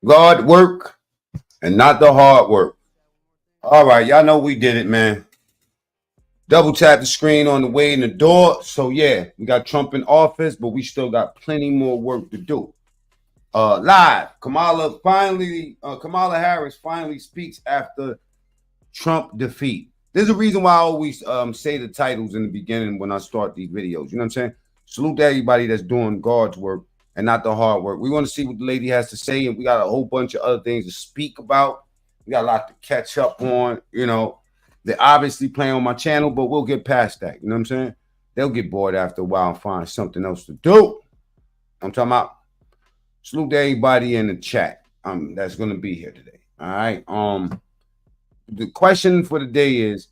God work and not the hard work. All right, y'all know we did it, man. Double tap the screen on the way in the door. So yeah, we got Trump in office, but we still got plenty more work to do. Live, Kamala Harris finally speaks after Trump defeat. There's a reason why I always say the titles in the beginning when I start these videos. You know what I'm saying? Salute to everybody that's doing God's work and not the hard work. We want to see what the lady has to say, and we got a whole bunch of other things to speak about. We got a lot to catch up on. You know, they're obviously playing on my channel, but we'll get past that. You know what I'm saying? They'll get bored after a while and find something else to do. I'm talking about salute to everybody in the chat. That's gonna be here today. All right. The question for the day is: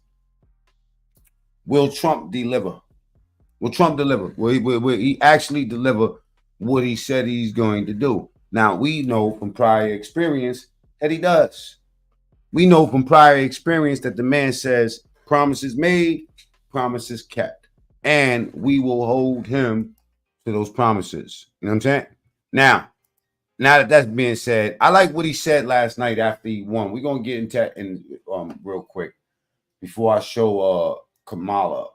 will Trump deliver? Will Trump deliver? Will he actually deliver what he said he's going to do? Now, we know from prior experience that he does. We know from prior experience that the man says promises made, promises kept. And we will hold him to those promises. You know what I'm saying? Now that that's being said, I like what he said last night after he won. We're gonna get into in real quick before I show Kamala.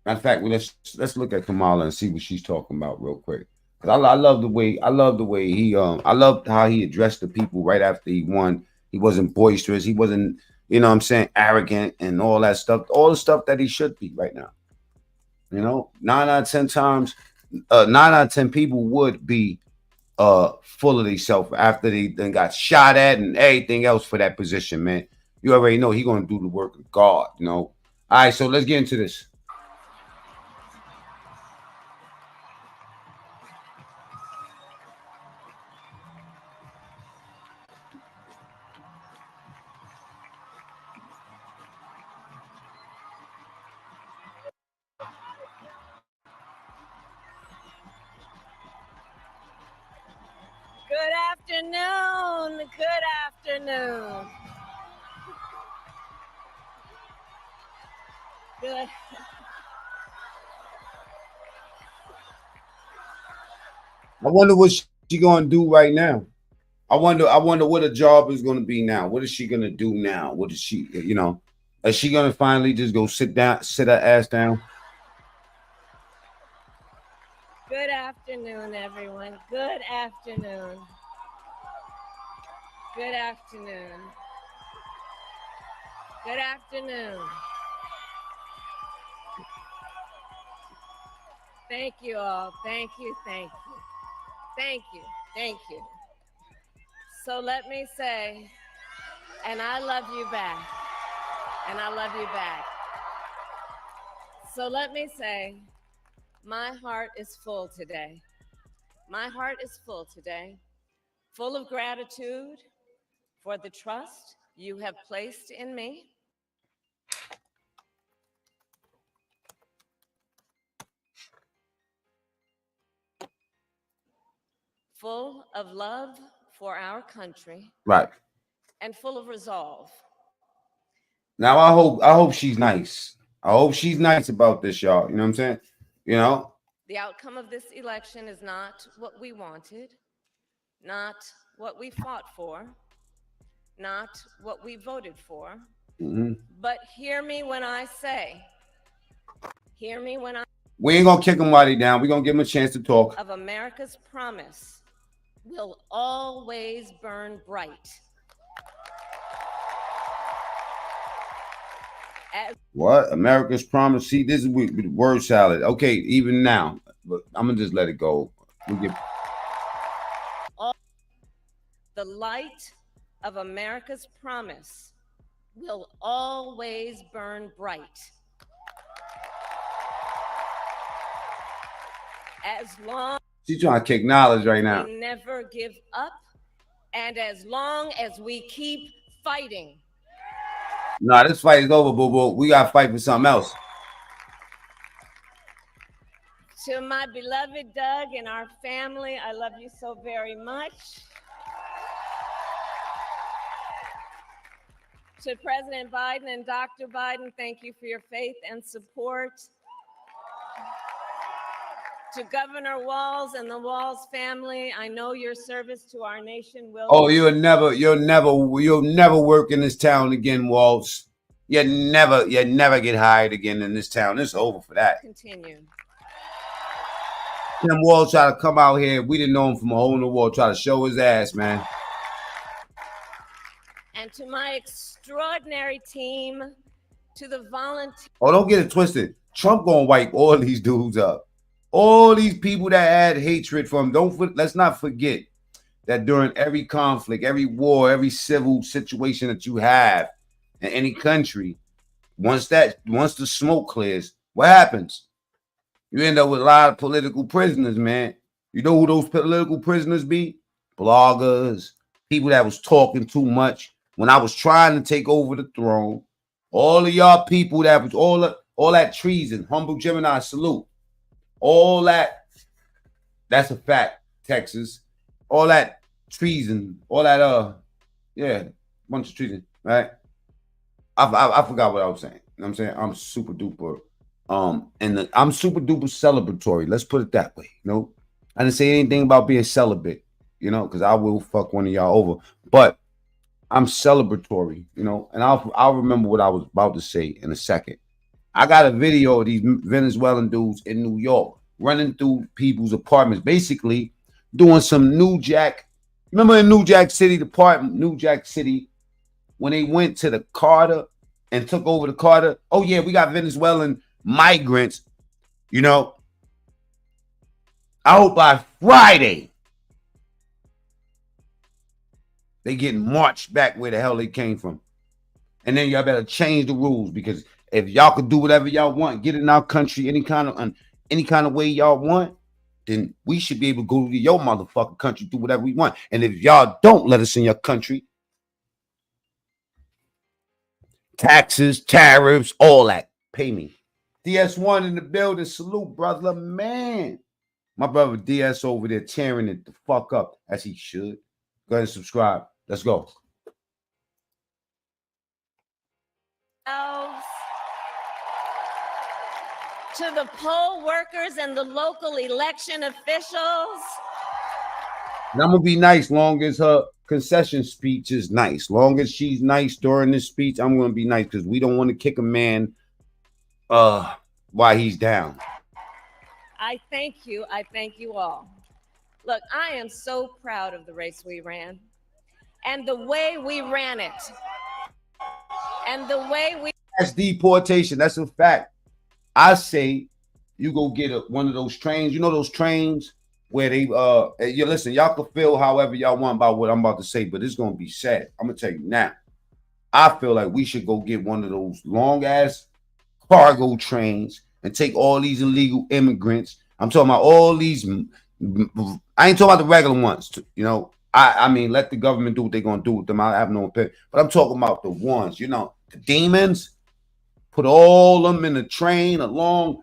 Matter of fact, let's look at Kamala and see what she's talking about real quick. Cause I love the way he I loved how he addressed the people right after he won. He wasn't boisterous. He wasn't, you know what I'm saying, arrogant and all that stuff. All the stuff that he should be right now. You know, 9 out of 10 people would be full of themselves after they then got shot at and everything else for that position, man. You already know he gonna do the work of God, you know. All right, so let's get into this. Good afternoon. Good afternoon. Good. I wonder what she gonna do right now. I wonder what her job is gonna be now. What is she gonna do now? What is she, you know? Is she gonna finally just go sit her ass down? Good afternoon, everyone. Good afternoon. Good afternoon. Good afternoon. Thank you all. Thank you. Thank you. Thank you. Thank you. So let me say, and I love you back. And I love you back. So let me say, my heart is full today. My heart is full today, full of gratitude for the trust you have placed in me. Full of love for our country. Right. And full of resolve. Now I hope she's nice. I hope she's nice about this, y'all. You know what I'm saying? You know? The outcome of this election is not what we wanted, not what we fought for, not what we voted for. Mm-hmm. But hear me when I say, hear me when I... We ain't gonna kick him while he down. We're gonna give him a chance to talk. Of America's promise will always burn bright. What? America's promise? See, this is word salad. Okay, even now, but I'm gonna just let it go. The light of America's promise will always burn bright. As long she's trying to kick knowledge right now. We never give up, and as long as we keep fighting. Nah, this fight is over, boo boo. We gotta fight for something else. To my beloved Doug and our family, I love you so very much. To President Biden and Dr. Biden, thank you for your faith and support. To Governor Walz and the Walz family, I know your service to our nation will. Oh, you'll never work in this town again, Waltz. You never get hired again in this town. It's over for that. Continue. Tim Waltz tried to come out here. We didn't know him from a hole in the wall. Try to show his ass, man. And to my extraordinary team, to the volunteers. Oh, don't get it twisted. Trump gonna wipe all these dudes up. All these people that had hatred from. Let's not forget that during every conflict, every war, every civil situation that you have in any country, once the smoke clears, what happens? You end up with a lot of political prisoners, man. You know who those political prisoners be? Bloggers, people that was talking too much when I was trying to take over the throne. All of y'all people that was all that treason, humble Gemini salute, all that. That's a fact, Texas. All that treason, all that bunch of treason, right? I forgot what I was saying. You know what I'm saying? I'm super duper I'm super duper celebratory. Let's put it that way. You know, I didn't say anything about being celibate, you know, because I will fuck one of y'all over. But I'm celebratory, you know, and I'll remember what I was about to say in a second. I got a video of these Venezuelan dudes in New York running through people's apartments, basically doing some New Jack. Remember in New Jack City, when they went to the Carter and took over the Carter? Oh yeah, we got Venezuelan migrants, you know. I hope by Friday they get marched back where the hell they came from. And then y'all better change the rules, because if y'all could do whatever y'all want, get in our country any kind of way y'all want, then we should be able to go to your motherfucking country, do whatever we want. And if y'all don't let us in your country, taxes, tariffs, all that, pay me. DS1 in the building, salute, brother, man. My brother DS over there tearing it the fuck up, as he should. Go ahead and subscribe. Let's go. To the poll workers and the local election officials. And I'm going to be nice long as her concession speech is nice. Long as she's nice during this speech, I'm going to be nice, because we don't want to kick a man while he's down. I thank you. I thank you all. Look, I am so proud of the race we ran and the way we ran it. And the way we... That's deportation. That's a fact. I say you go get one of those trains. You know those trains where they you listen, y'all can feel however y'all want about what I'm about to say, but it's gonna be sad. I'm gonna tell you now. I feel like we should go get one of those long ass cargo trains and take all these illegal immigrants. I'm talking about all these. I ain't talking about the regular ones. You know, I mean, let the government do what they're gonna do with them. I have no opinion, but I'm talking about the ones. You know, the demons. Put all of them in a train, a long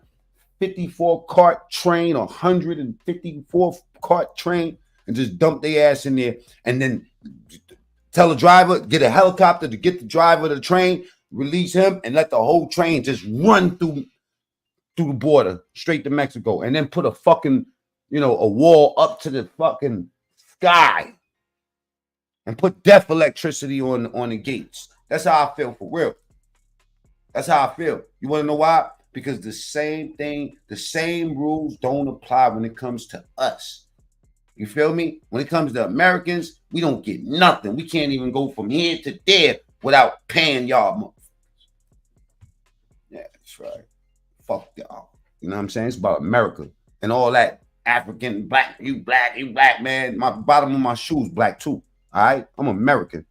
54 cart train, 154 cart train, and just dump their ass in there. And then tell the driver, get a helicopter to get the driver of the train, release him, and let the whole train just run through the border straight to Mexico. And then put a fucking, a wall up to the fucking sky. And put death electricity on the gates. That's how I feel, for real. That's how I feel. You want to know why? Because the same thing, the same rules don't apply when it comes to us. You feel me? When it comes to Americans, we don't get nothing. We can't even go from here to there without paying y'all. Yeah, that's right. Fuck y'all. You know what I'm saying? It's about America and all that African, black, you black, man. My bottom of my shoes black too. All right? I'm American.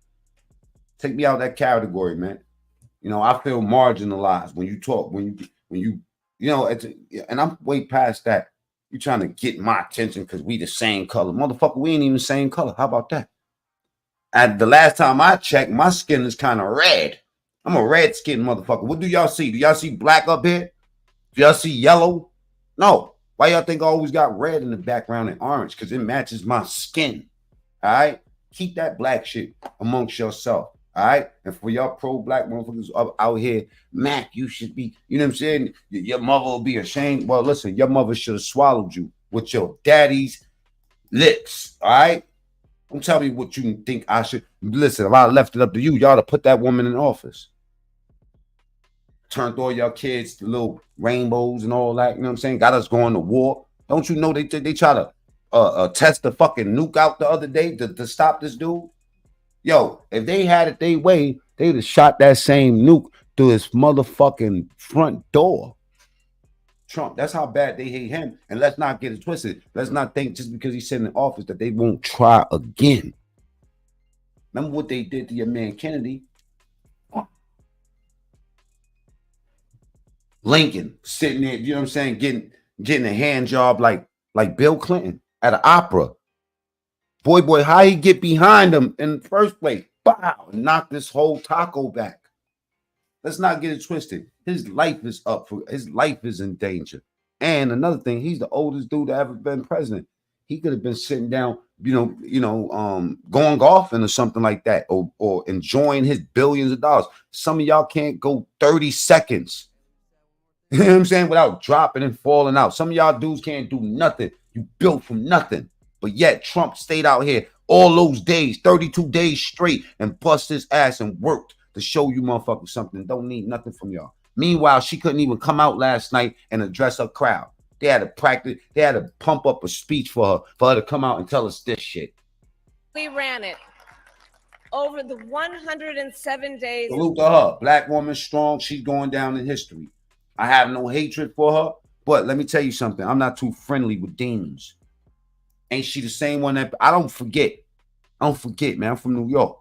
Take me out of that category, man. I feel marginalized when you talk, when you and I'm way past that. You trying to get my attention because we the same color. Motherfucker, we ain't even the same color. How about that? At the last time I checked, my skin is kind of red. I'm a red-skinned motherfucker. What do y'all see? Do y'all see black up here? Do y'all see yellow? No. Why y'all think I always got red in the background and orange? Because it matches my skin. All right? Keep that black shit amongst yourself. All right. And for y'all pro-black motherfuckers out here, Mac, you should be, you know what I'm saying? Your mother will be ashamed. Well, listen, your mother should have swallowed you with your daddy's lips. All right. Don't tell me what you think I should. Listen, if I left it up to you, y'all to put that woman in office. Turned all y'all kids to little rainbows and all that. You know what I'm saying? Got us going to war. Don't you know they try to test the fucking nuke out the other day to stop this dude? Yo, if they had it their way, they'd have shot that same nuke through his motherfucking front door. Trump, that's how bad they hate him. And let's not get it twisted. Let's not think just because he's sitting in office that they won't try again. Remember what they did to your man Kennedy? Lincoln sitting there, you know what I'm saying, getting a hand job like Bill Clinton at an opera. Boy, how he get behind him in the first place? Bow, knock this whole taco back. Let's not get it twisted. His life is his life is in danger. And another thing, he's the oldest dude that ever been president. He could have been sitting down, going golfing or something like that, or enjoying his billions of dollars. Some of y'all can't go 30 seconds. You know what I'm saying? Without dropping and falling out. Some of y'all dudes can't do nothing. You built from nothing. But yet Trump stayed out here all those days, 32 days straight, and bust his ass and worked to show you motherfuckers something. Don't need nothing from y'all. Meanwhile, she couldn't even come out last night and address her crowd. They had to practice. They had to pump up a speech for her to come out and tell us this shit. We ran it over the 107 days. Salute to her. Black woman, strong. She's going down in history. I have no hatred for her, but let me tell you something. I'm not too friendly with demons. Ain't she the same one that I don't forget? I don't forget, man. I'm from New York.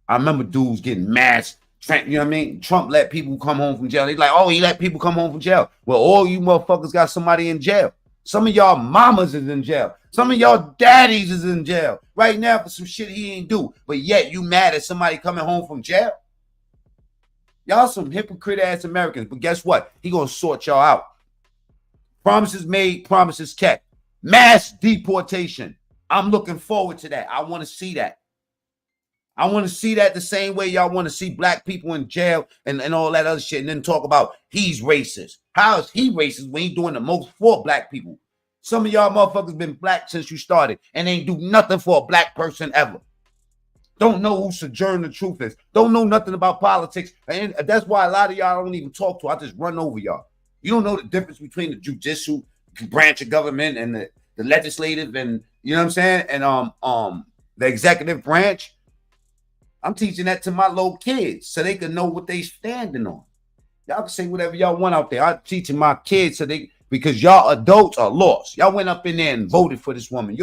I remember dudes getting masked. You know what I mean? Trump let people come home from jail. They like, oh, he let people come home from jail. Well, all you motherfuckers got somebody in jail. Some of y'all mamas is in jail. Some of y'all daddies is in jail right now for some shit he ain't do. But yet you mad at somebody coming home from jail? Y'all some hypocrite ass Americans. But guess what? He gonna sort y'all out. Promises made, promises kept. Mass deportation. I'm looking forward to that. I want to see that. I want to see that the same way y'all want to see black people in jail and all that other shit, and then talk about he's racist. How is he racist when he's doing the most for black people? Some of y'all motherfuckers been black since you started and ain't do nothing for a black person ever. Don't know who Sojourner Truth is. Don't know nothing about politics. And that's why a lot of y'all don't even talk to. I just run over y'all. You don't know the difference between the judicial branch of government and the legislative and, you know what I'm saying? And the executive branch. I'm teaching that to my little kids so they can know what they standing on. Y'all can say whatever y'all want out there. I'm teaching my kids because y'all adults are lost. Y'all went up in there and voted for this woman.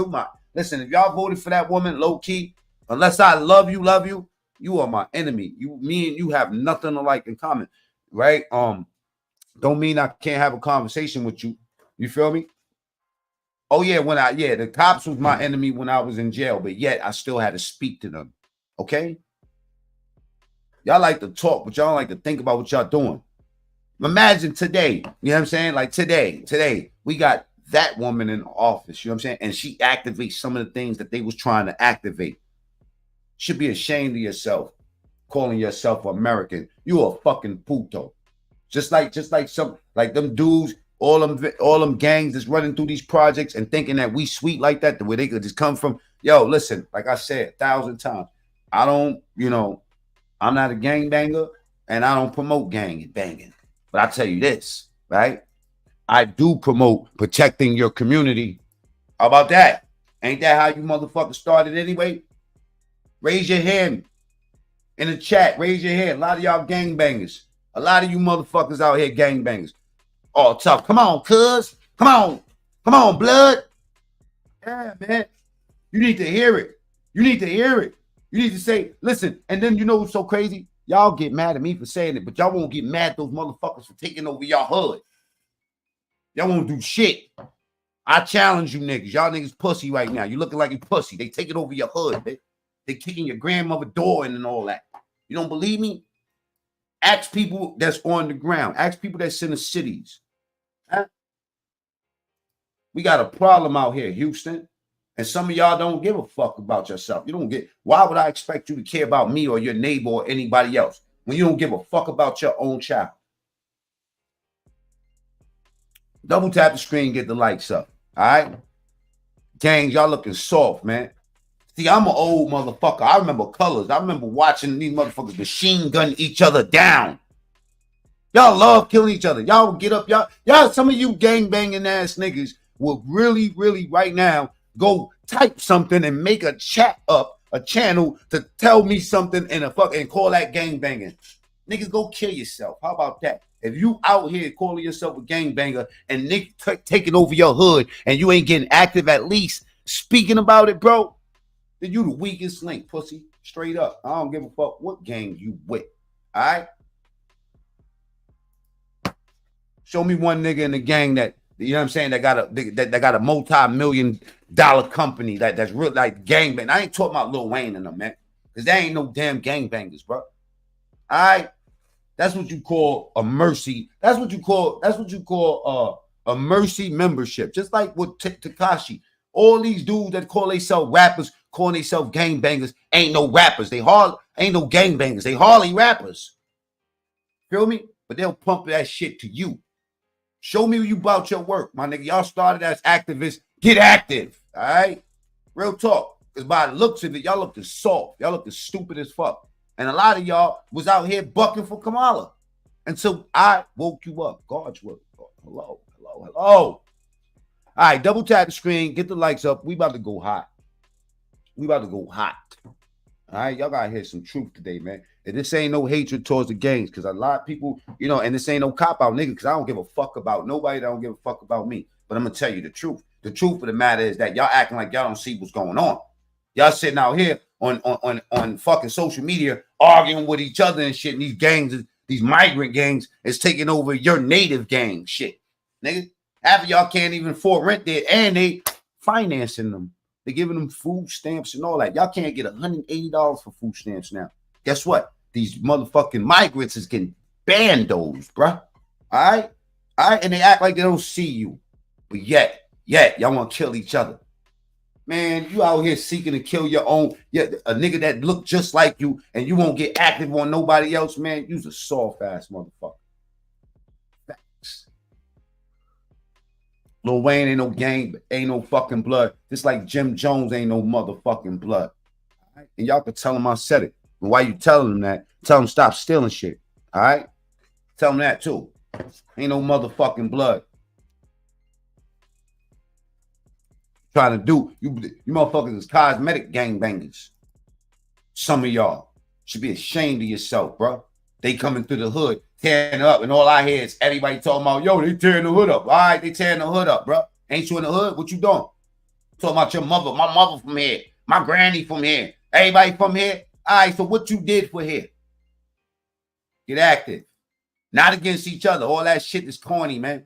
Listen, if y'all voted for that woman, low key, unless I love you, you are my enemy. Me and you have nothing alike in common, right? Don't mean I can't have a conversation with you. You feel me? Oh yeah, the cops was my enemy when I was in jail, but yet I still had to speak to them. Okay? Y'all like to talk, but y'all don't like to think about what y'all doing. Imagine today, you know what I'm saying? Like today, we got that woman in office, you know what I'm saying? And she activates some of the things that they was trying to activate. Should be ashamed of yourself, calling yourself American. You a fucking puto. Just like them dudes, all them gangs that's running through these projects and thinking that we sweet like that, the way they could just come from. Yo, listen, like I said 1,000 times, I'm not a gangbanger and I don't promote gang banging. But I tell you this, right? I do promote protecting your community. How about that? Ain't that how you motherfuckers started anyway? Raise your hand in the chat. Raise your hand. A lot of y'all gangbangers. A lot of you motherfuckers out here gangbangers. Oh, tough. Come on, cuz. Come on. Come on, blood. Yeah, man. You need to hear it. You need to hear it. You need to say, listen, and then you know what's so crazy? Y'all get mad at me for saying it, but y'all won't get mad at those motherfuckers for taking over y'all hood. Y'all won't do shit. I challenge you niggas. Y'all niggas pussy right now. You looking like you pussy. They taking over your hood. They kicking your grandmother door in and all that. You don't believe me? Ask people that's on the ground. Ask people that's in the cities. Huh? We got a problem out here, Houston. And some of y'all don't give a fuck about yourself. You don't get, why would I expect you to care about me or your neighbor or anybody else when you don't give a fuck about your own child? Double tap the screen, get the likes up. All right? Gangs, y'all looking soft, man. See, I'm an old motherfucker. I remember colors. I remember watching these motherfuckers machine gun each other down. Y'all love killing each other. Y'all will get up. Y'all, some of you gang banging ass niggas will really, really right now go type something and make a chat up, a channel to tell me something and call that gang banging. Niggas, go kill yourself. How about that? If you out here calling yourself a gang banger and niggas taking over your hood and you ain't getting active at least speaking about it, bro, then you the weakest link, pussy. Straight up. I don't give a fuck what gang you with. All right? Show me one nigga in the gang that, you know what I'm saying, that got a multi-million-dollar company that's real like gangbang. I ain't talking about Lil Wayne and them, man. Because they ain't no damn gangbangers, bro. All right? That's what you call a mercy. That's what you call a mercy membership. Just like with Tekashi. All these dudes that call themselves rappers, calling themselves gangbangers, ain't no rappers. They ain't no gangbangers. They hardly rappers. Feel me? But they'll pump that shit to you. Show me you about your work, my nigga. Y'all started as activists. Get active. All right? Real talk. Because by the looks of it, y'all look as soft. Y'all look as stupid as fuck. And a lot of y'all was out here bucking for Kamala. And so I woke you up. God's work. Hello. All right, double tap the screen. Get the likes up. We about to go hot. All right, y'all got to hear some truth today, man. And this ain't no hatred towards the gangs because a lot of people, you know, and this ain't no cop-out, nigga, because I don't give a fuck about nobody that don't give a fuck about me. But I'm going to tell you the truth. The truth of the matter is that y'all acting like y'all don't see what's going on. Y'all sitting out here on fucking social media arguing with each other and shit. And these gangs, these migrant gangs is taking over your native gang shit. Nigga, half of y'all can't even afford rent there and they financing them. They're giving them food stamps and all that. Y'all can't get $180 for food stamps now. Guess what? These motherfucking migrants is getting bandos, bruh. All right? And they act like they don't see you. But yet, y'all want to kill each other. Man, you out here seeking to kill your own, a nigga that look just like you, and you won't get active on nobody else, man. You's a soft-ass motherfucker. Facts. Lil Wayne ain't no gang, ain't no fucking blood. Just like Jim Jones ain't no motherfucking blood. Right? And y'all can tell him I said it. And why you telling him that? Tell him stop stealing shit. All right? Tell him that too. Ain't no motherfucking blood. Trying to do, you motherfuckers is cosmetic gangbangers. Some of y'all should be ashamed of yourself, bro. They coming through the hood, tearing up, and all I hear is everybody talking about, yo, they tearing the hood up. All right, they tearing the hood up, bro. Ain't you in the hood? What you doing? Talking about your mother, my mother from here, my granny from here, everybody from here. All right, so what you did for here? Get active. Not against each other. All that shit is corny, man.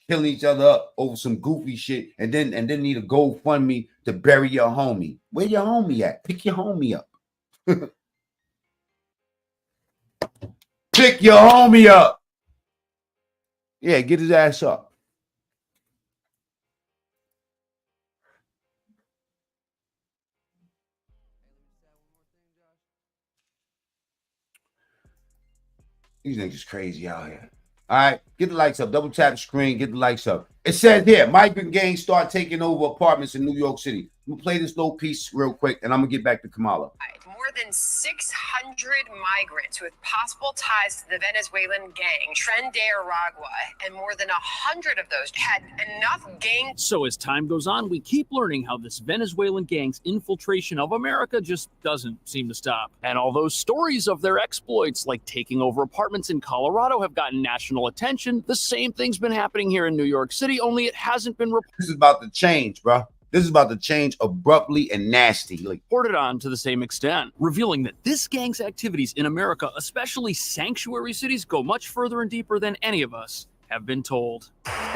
Killing each other up over some goofy shit and then need a GoFundMe to bury your homie. Where your homie at? Pick your homie up. Pick your homie up. Yeah, get his ass up. These niggas crazy out here. All right, get the likes up. Double tap the screen, get the likes up. It says here, migrant gangs start taking over apartments in New York City. I'm going to play this little piece real quick, and I'm going to get back to Kamala. More than 600 migrants with possible ties to the Venezuelan gang, Tren de Aragua, and more than 100 of those had enough gang. So as time goes on, we keep learning how this Venezuelan gang's infiltration of America just doesn't seem to stop. And although stories of their exploits, like taking over apartments in Colorado, have gotten national attention, the same thing's been happening here in New York City, only it hasn't been reported. This is about to change, bro. This is about to change abruptly and nasty. Reported on to the same extent, revealing that this gang's activities in America, especially sanctuary cities, go much further and deeper than any of us have been told.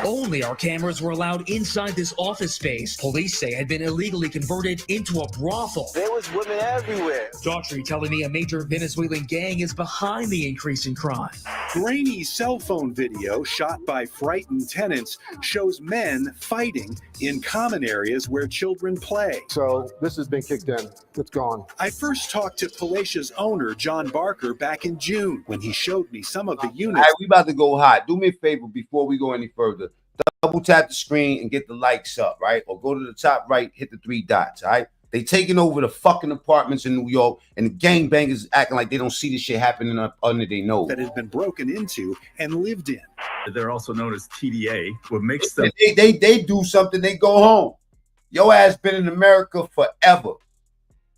Only our cameras were allowed inside this office space police say had been illegally converted into a brothel. There was women everywhere. Daughtry telling me a major Venezuelan gang is behind the increase in crime. Grainy cell phone video shot by frightened tenants shows men fighting in common areas where children play. So this has been kicked in. It's gone. I first talked to Palatia's owner, John Barker, back in June when he showed me some of the units. All right, we about to go hot. Do me a favor before we go any further. Double tap the screen and get the likes up, right? Or go to the top right, hit the 3 dots, all right? They taking over the fucking apartments in New York, and the gangbangers acting like they don't see this shit happening up under their nose. That has been broken into and lived in. They're also known as TDA, what makes them... They do something, they go home. Your ass been in America forever. All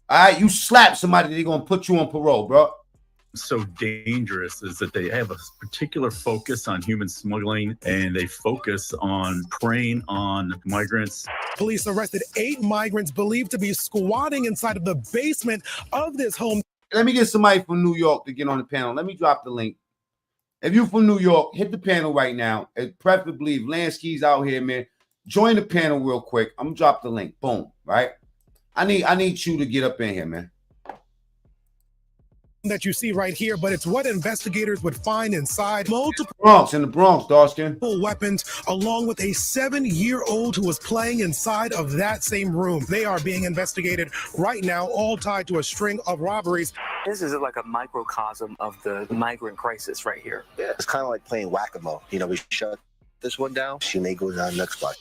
right? You slap somebody, they're going to put you on parole, bro. So dangerous is that they have a particular focus on human smuggling, and they focus on preying on migrants. Police arrested 8 migrants believed to be squatting inside of the basement of this home. Let me get somebody from New York to get on the panel. Let me drop the link. If you're from New York, hit the panel right now. And preferably if Lansky's out here, man, join the panel real quick. I'm gonna drop the link. Boom. Right? I need you to get up in here, man. That you see right here, but it's what investigators would find inside multiple in the Bronx, Darskin. Weapons, along with a 7-year-old who was playing inside of that same room. They are being investigated right now, all tied to a string of robberies. This is like a microcosm of the migrant crisis right here. Yeah, it's kind of like playing whack-a-mole. You know, we shut this one down, she may go down next spot.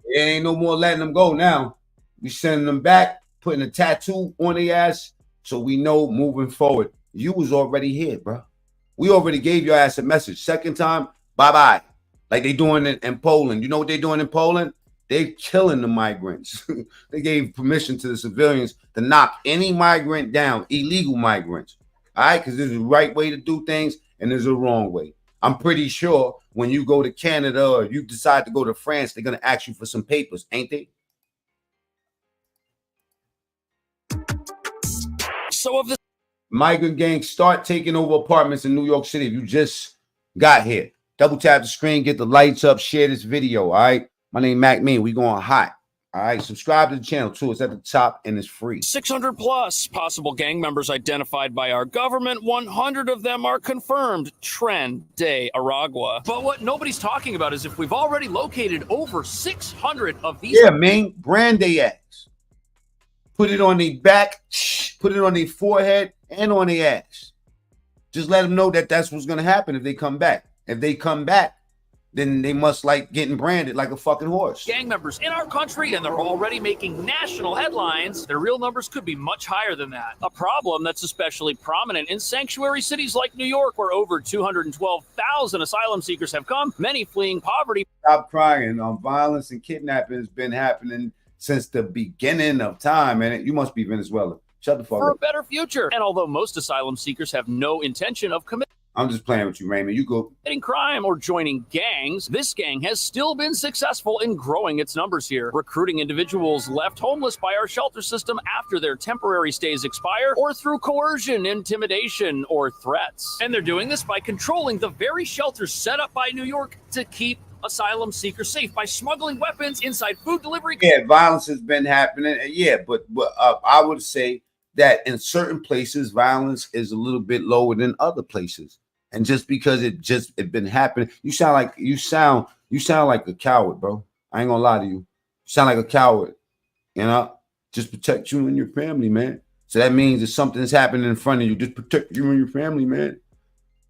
There ain't no more letting them go now. We sending them back, putting a tattoo on their ass, so we know moving forward. You was already here, bro. We already gave your ass a message. Second time, bye-bye. Like they doing it in Poland. You know what they doing in Poland? They're killing the migrants. They gave permission to the civilians to knock any migrant down, illegal migrants. All right? Because there's a right way to do things and there's a wrong way. I'm pretty sure when you go to Canada or you decide to go to France, they're going to ask you for some papers, ain't they? So of the migrant gangs start taking over apartments in New York City. If you just got here, double tap the screen, get the lights up, share this video, all right? My name is Mac Mean. We going hot. All right, subscribe to the channel too. It's at the top and it's free. 600 plus possible gang members identified by our government. 100 of them are confirmed. Tren de Aragua. But what nobody's talking about is if we've already located over 600 of these. Yeah, man, brand they ass. Put it on their back, put it on their forehead and on their ass. Just let them know that that's what's going to happen if they come back. If they come back, then they must like getting branded like a fucking horse. Gang members in our country, and they're already making national headlines. Their real numbers could be much higher than that. A problem that's especially prominent in sanctuary cities like New York, where over 212,000 asylum seekers have come, many fleeing poverty. Stop crying. Violence and kidnapping has been happening since the beginning of time, and you must be Venezuelan. Shut the fuck up. For a better future. And although most asylum seekers have no intention of committing, I'm just playing with you, Raymond. You go. Crime or joining gangs, this gang has still been successful in growing its numbers here, recruiting individuals left homeless by our shelter system after their temporary stays expire, or through coercion, intimidation, or threats. And they're doing this by controlling the very shelters set up by New York to keep asylum seekers safe by smuggling weapons inside food delivery. Yeah, violence has been happening. Yeah, but I would say that in certain places, violence is a little bit lower than other places. And just because it been happening, you sound like a coward, bro. I ain't gonna lie to you. You sound like a coward, you know. Just protect you and your family, man. So that means if something's happening in front of you, just protect you and your family, man.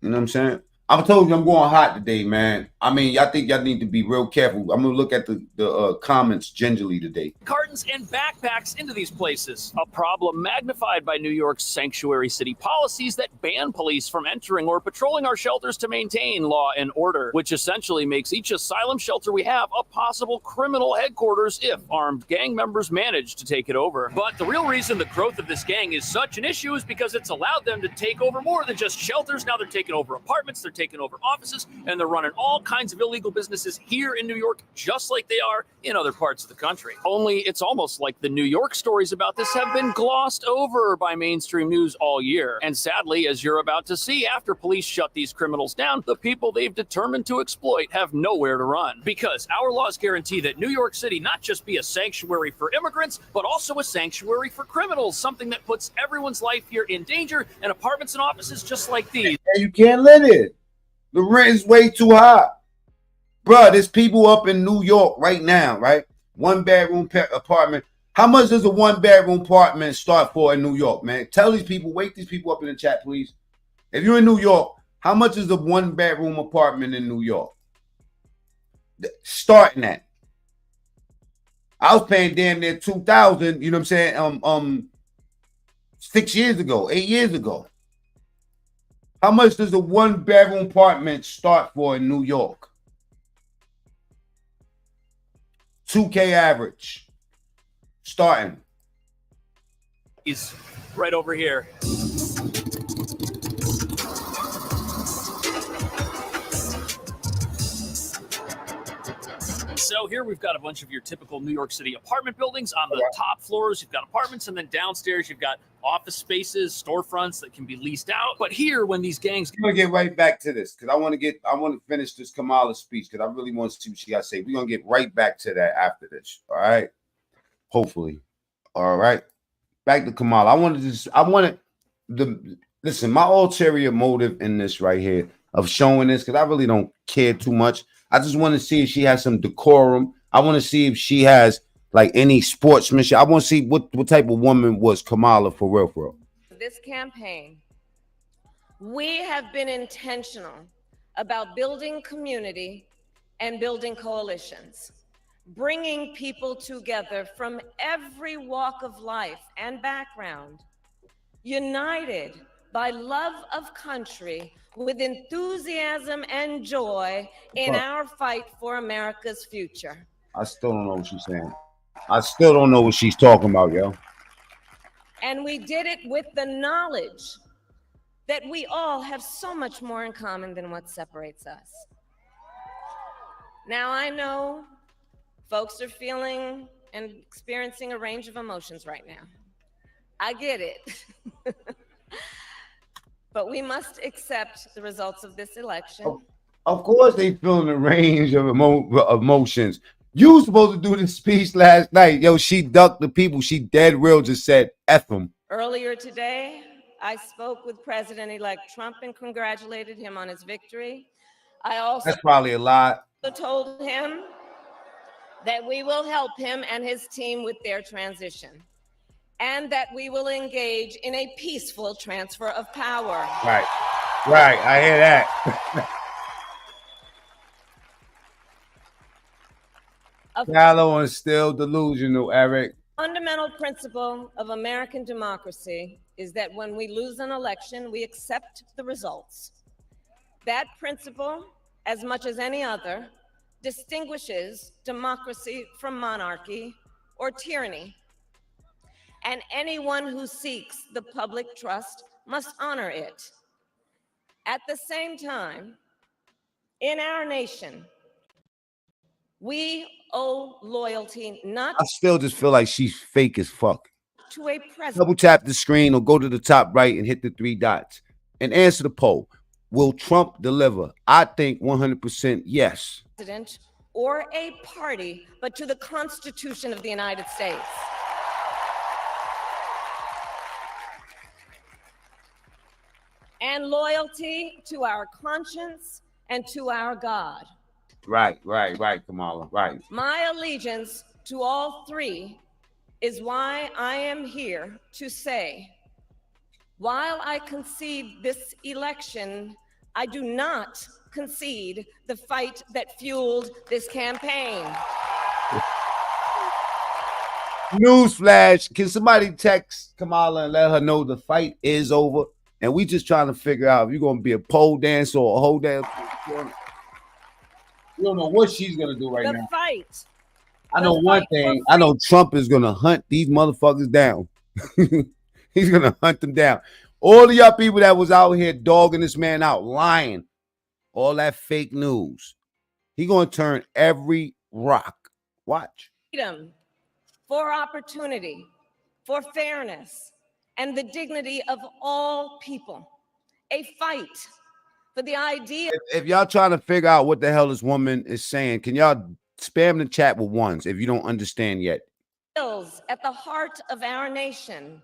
You know what I'm saying? I told you I'm going hot today, man. I mean, I think y'all need to be real careful. I'm gonna look at the comments gingerly today. Cartons and backpacks into these places. A problem magnified by New York's sanctuary city policies that ban police from entering or patrolling our shelters to maintain law and order, which essentially makes each asylum shelter we have a possible criminal headquarters if armed gang members manage to take it over. But the real reason the growth of this gang is such an issue is because it's allowed them to take over more than just shelters. Now they're taking over apartments. They're taking over offices, and they're running all kinds of illegal businesses here in New York, just like they are in other parts of the country. Only it's almost like the New York stories about this have been glossed over by mainstream news all year. And sadly, as you're about to see, after police shut these criminals down, the people they've determined to exploit have nowhere to run. Because our laws guarantee that New York City not just be a sanctuary for immigrants, but also a sanctuary for criminals, something that puts everyone's life here in danger, and apartments and offices just like these. And you can't live it. The rent is way too high. Bruh, there's people up in New York right now, right? 1-bedroom apartment. How much does a 1-bedroom apartment start for in New York, man? Tell these people, wake these people up in the chat, please. If you're in New York, how much is a 1-bedroom apartment in New York? Starting at. I was paying damn near $2,000, you know what I'm saying? 6 years ago, 8 years ago. How much does a 1-bedroom apartment start for in New York? $2K average. Starting. He's right over here. So here we've got a bunch of your typical New York City apartment buildings. On the top floors, you've got apartments, and then downstairs, you've got office spaces, storefronts that can be leased out. But here, when these gangs... We're going to get right back to this, because I want to finish this Kamala speech, because I really want to see what she got to say. We're going to get right back to that after this, all right? Hopefully. All right? Back to Kamala. Listen, my ulterior motive in this right here of showing this, because I really don't care too much. I just want to see if she has some decorum. I want to see if she has like any sportsmanship. I want to see what type of woman was Kamala for real, for real. This campaign, we have been intentional about building community and building coalitions, bringing people together from every walk of life and background, united by love of country, with enthusiasm and joy in our fight for America's future. I still don't know what she's saying. I still don't know what she's talking about, yo. And we did it with the knowledge that we all have so much more in common than what separates us. Now, I know folks are feeling and experiencing a range of emotions right now. I get it. But we must accept the results of this election. Of course they feeling a range of emotions. You were supposed to do this speech last night. Yo, she ducked the people. She dead real just said, F them. Earlier today, I spoke with President-elect Trump and congratulated him on his victory. I also That's probably a lot. told him that we will help him and his team with their transition, and that we will engage in a peaceful transfer of power. Right, I hear that. Shallow and still delusional, Eric. Fundamental principle of American democracy is that when we lose an election, we accept the results. That principle, as much as any other, distinguishes democracy from monarchy or tyranny. And anyone who seeks the public trust must honor it. At the same time, in our nation, we owe loyalty not I still just feel like she's fake as fuck. to a president. Double tap the screen or go to the top right and hit the 3 dots and answer the poll. Will Trump deliver? I think 100% yes. Or a party, but to the Constitution of the United States. And loyalty to our conscience and to our God. Right, Kamala, right. My allegiance to all three is why I am here to say, while I concede this election, I do not concede the fight that fueled this campaign. Newsflash, can somebody text Kamala and let her know the fight is over? And we just trying to figure out if you're going to be a pole dancer or a whole dance. We don't know what she's going to do right now. The fight. I know one thing. I know Trump is going to hunt these motherfuckers down. He's going to hunt them down. All of y'all people that was out here dogging this man out, lying. all that fake news. He gonna turn every rock. Watch. Freedom, for opportunity, for fairness, and the dignity of all people. A fight for the idea. If y'all trying to figure out what the hell this woman is saying, can y'all spam the chat with ones if you don't understand yet? At the heart of our nation,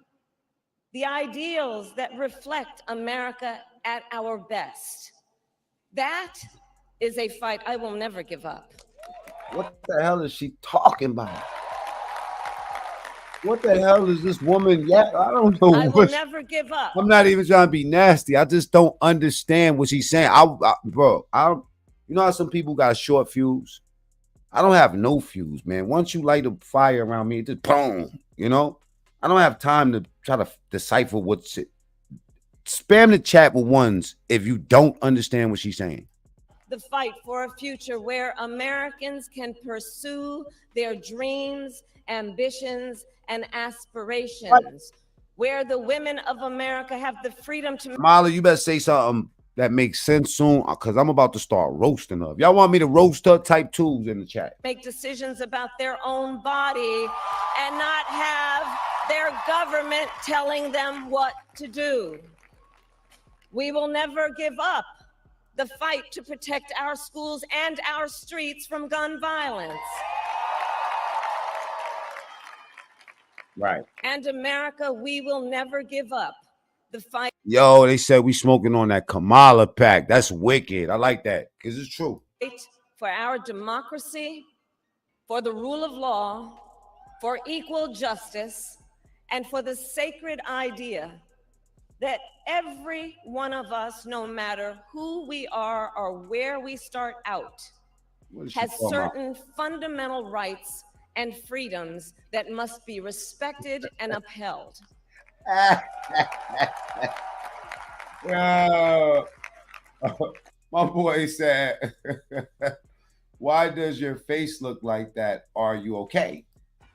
the ideals that reflect America at our best. That is a fight I will never give up. What the hell is she talking about? What the hell is this woman? Yeah, I don't know. I will never give up. I'm not even trying to be nasty. I just don't understand what she's saying. Bro, you know how some people got a short fuse? I don't have no fuse, man. Once you light a fire around me, it just boom, you know? I don't have time to try to decipher what's it. Spam the chat with ones if you don't understand what she's saying. The fight for a future where Americans can pursue their dreams, ambitions, and aspirations, where the women of America have the freedom to... Kamala, you better say something that makes sense soon, because I'm about to start roasting her. If y'all want me to roast her, type 2s in the chat. Make decisions about their own body and not have their government telling them what to do. We will never give up the fight to protect our schools and our streets from gun violence. Right. And America, we will never give up the fight. Yo, they said we smoking on that Kamala pack. That's wicked. I like that because it's true. For our democracy, for the rule of law, for equal justice, and for the sacred idea that every one of us, no matter who we are or where we start out, has certain fundamental rights and freedoms that must be respected and upheld. My boy said, why does your face look like that? Are you okay?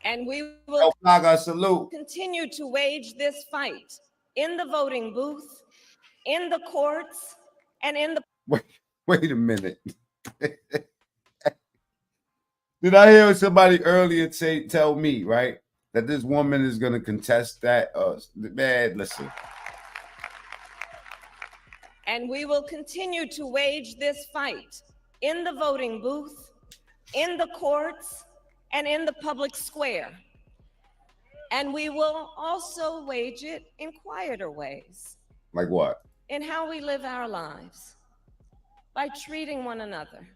And we will salute. Continue to wage this fight in the voting booth, in the courts, and in the... Wait a minute. Did I hear somebody earlier tell me, right, that this woman is going to contest that? Man, listen. And we will continue to wage this fight in the voting booth, in the courts, and in the public square. And we will also wage it in quieter ways. Like what? In how we live our lives, by treating one another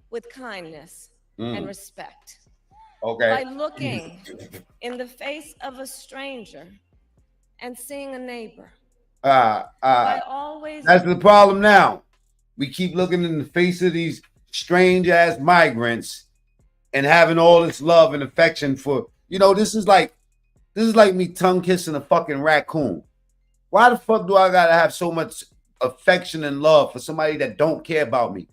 with kindness and respect. Okay. By looking in the face of a stranger and seeing a neighbor. By always... That's the problem now. We keep looking in the face of these strange ass migrants and having all this love and affection for, you know, this is like me tongue kissing a fucking raccoon. Why the fuck do I gotta have so much affection and love for somebody that don't care about me?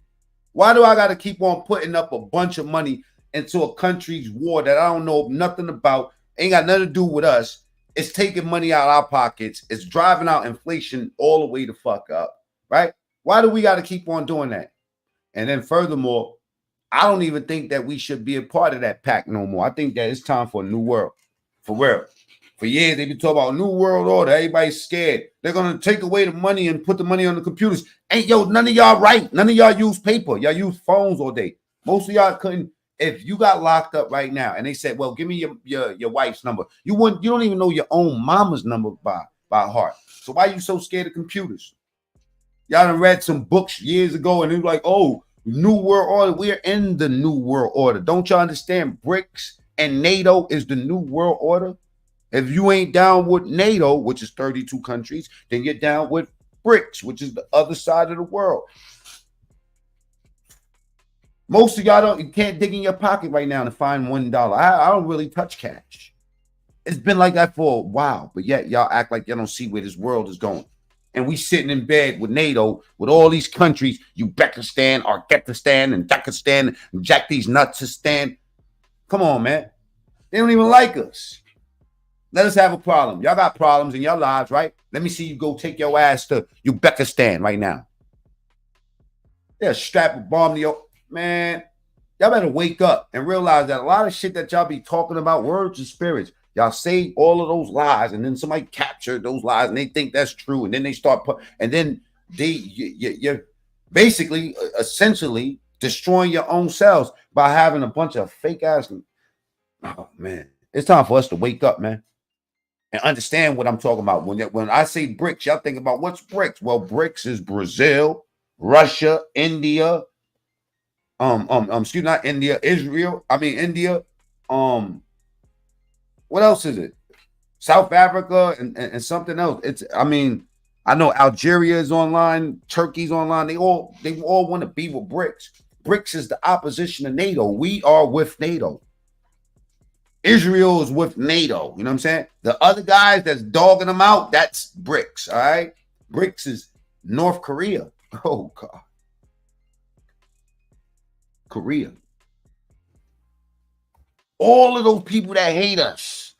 Why do I gotta keep on putting up a bunch of money into a country's war that I don't know nothing about, ain't got nothing to do with us? It's taking money out of our pockets. It's driving out inflation all the way the fuck up, right? Why do we got to keep on doing that? And then furthermore, I don't even think that we should be a part of that pact no more. I think that it's time for a new world. For real. For years, they've been talking about new world order. Everybody's scared. They're going to take away the money and put the money on the computers. Ain't none of y'all write. None of y'all use paper. Y'all use phones all day. Most of y'all couldn't. If you got locked up right now and they said, well, give me your wife's number. You don't even know your own mama's number by heart. So why are you so scared of computers? Y'all done read some books years ago and it was like, oh, new world order. We're in the new world order. Don't y'all understand? BRICS and NATO is the new world order. If you ain't down with NATO, which is 32 countries, then you're down with BRICS, which is the other side of the world. Most of y'all you can't dig in your pocket right now to find $1. I don't really touch cash. It's been like that for a while, but yet y'all act like y'all don't see where this world is going. And we sitting in bed with NATO, with all these countries, Uzbekistan, Argetistan, and Dakistan, and Jack these nuts to stand. Come on, man. They don't even like us. Let us have a problem. Y'all got problems in your lives, right? Let me see you go take your ass to Uzbekistan right now. They'll strap a bomb to your man. Y'all better wake up and realize that a lot of shit that y'all be talking about, words and spirits, y'all say all of those lies, and then somebody captured those lies and they think that's true, and then they start and then you're basically essentially destroying your own selves by having a bunch of fake ass. Oh man, it's time for us to wake up, man, and understand what I'm talking about. When I say BRICS, y'all think about what's BRICS. Well, BRICS is Brazil, Russia, India. Excuse not India, Israel. I mean India. What else is it? South Africa and something else. I know Algeria is online, Turkey's online. They all want to be with BRICS. BRICS is the opposition to NATO. We are with NATO. Israel is with NATO. You know what I'm saying? The other guys that's dogging them out, that's BRICS. All right. BRICS is North Korea. Oh God. Korea. All of those people that hate us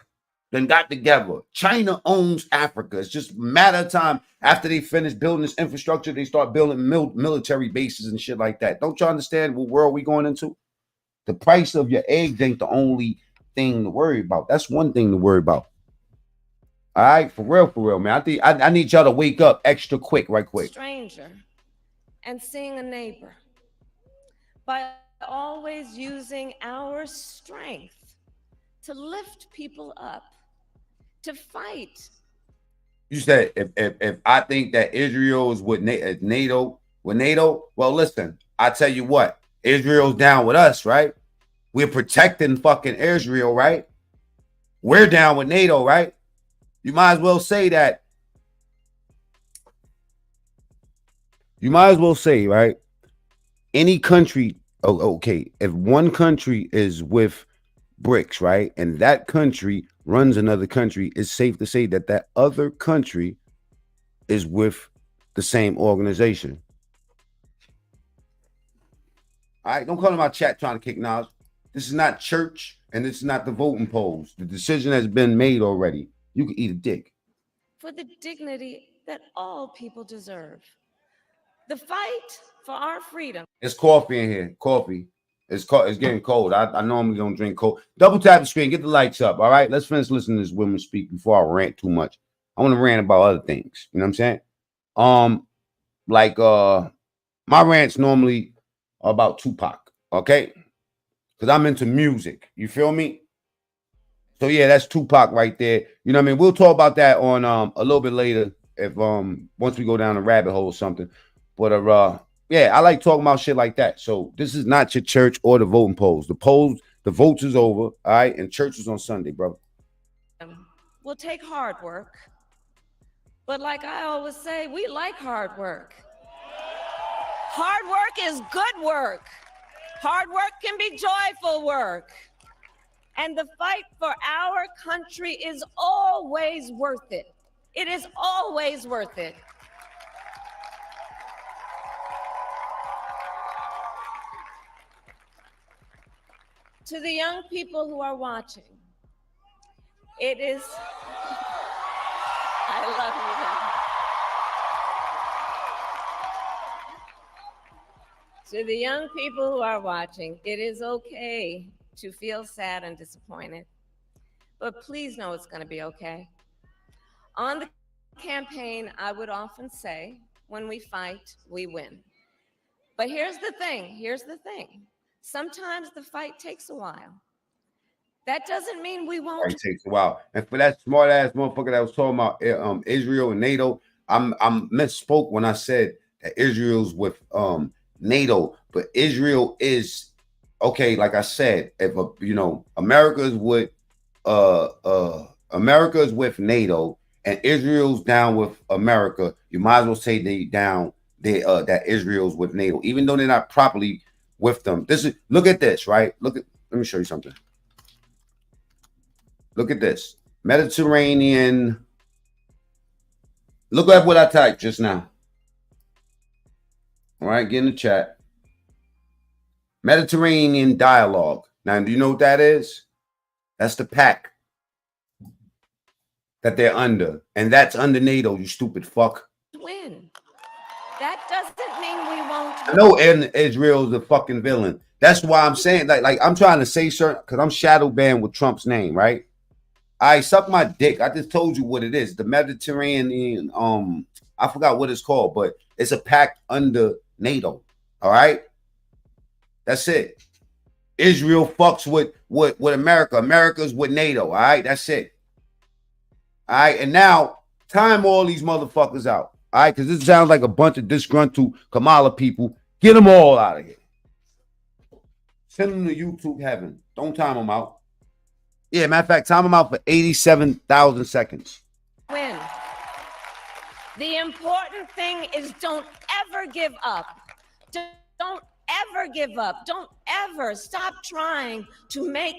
then got together. China owns Africa. It's just a matter of time after they finish building this infrastructure, they start building military bases and shit like that. Don't y'all understand what world we going into? The price of your eggs ain't the only thing to worry about. That's one thing to worry about. All right, for real, man. I need y'all to wake up extra quick, right quick. Stranger and seeing a neighbor. By always using our strength to lift people up, to fight. You said if I think that Israel is with NATO, well, listen, I tell you what, Israel's down with us, right? We're protecting fucking Israel, right? We're down with NATO, right? You might as well say that. You might as well say, right? Any country, okay, if one country is with BRICS, right, and that country runs another country, it's safe to say that that other country is with the same organization. All right, don't come to my chat trying to kick knowledge. This is not church, and this is not the voting polls. The decision has been made already. You can eat a dick. For the dignity that all people deserve. The fight for our freedom. It's coffee in here. Coffee. It's getting cold. I normally don't drink cold. Double tap the screen. Get the lights up. All right. Let's finish listening to this woman speak before I rant too much. I want to rant about other things. You know what I'm saying? My rants normally are about Tupac. Okay. Because I'm into music. You feel me? So yeah, that's Tupac right there. You know what I mean? We'll talk about that on a little bit later if once we go down a rabbit hole or something. But yeah, I like talking about shit like that. So this is not your church or the voting polls. The votes is over, all right? And church is on Sunday, brother. Will take hard work. But like I always say, we like hard work. Hard work is good work. Hard work can be joyful work. And the fight for our country is always worth it. It is always worth it. To the young people who are watching, it is, I love you. To the young people who are watching, it is okay to feel sad and disappointed, but please know it's going to be okay. On the campaign, I would often say, when we fight, we win. But here's the thing. Sometimes the fight takes a while. That doesn't mean we won't. It takes a while. And for that smart ass motherfucker that was talking about Israel and NATO, I'm misspoke when I said that Israel's with NATO, but Israel is okay. Like I said, if America is with NATO and Israel's down with America, you might as well say that Israel's with NATO, even though they're not properly with them. Look at this, right? Let me show you something. Look at this. Mediterranean. Look at what I typed just now. All right, get in the chat. Mediterranean dialogue. Now, do you know what that is? That's the pact that they're under. And that's under NATO, you stupid fuck. Win. That doesn't mean we won't. I know Israel's the fucking villain. That's why I'm saying like I'm trying to say certain because I'm shadow banned with Trump's name, right? I suck my dick. I just told you what it is. The Mediterranean, I forgot what it's called, but it's a pact under NATO. All right. That's it. Israel fucks with America. America's with NATO. All right. That's it. All right. And now time all these motherfuckers out. All right. Because this sounds like a bunch of disgruntled Kamala people. Get them all out of here. Send them to YouTube heaven. Don't time them out. Yeah, matter of fact, time them out for 87,000 seconds. Win. The important thing is don't ever give up. Don't ever give up. Don't ever stop trying to make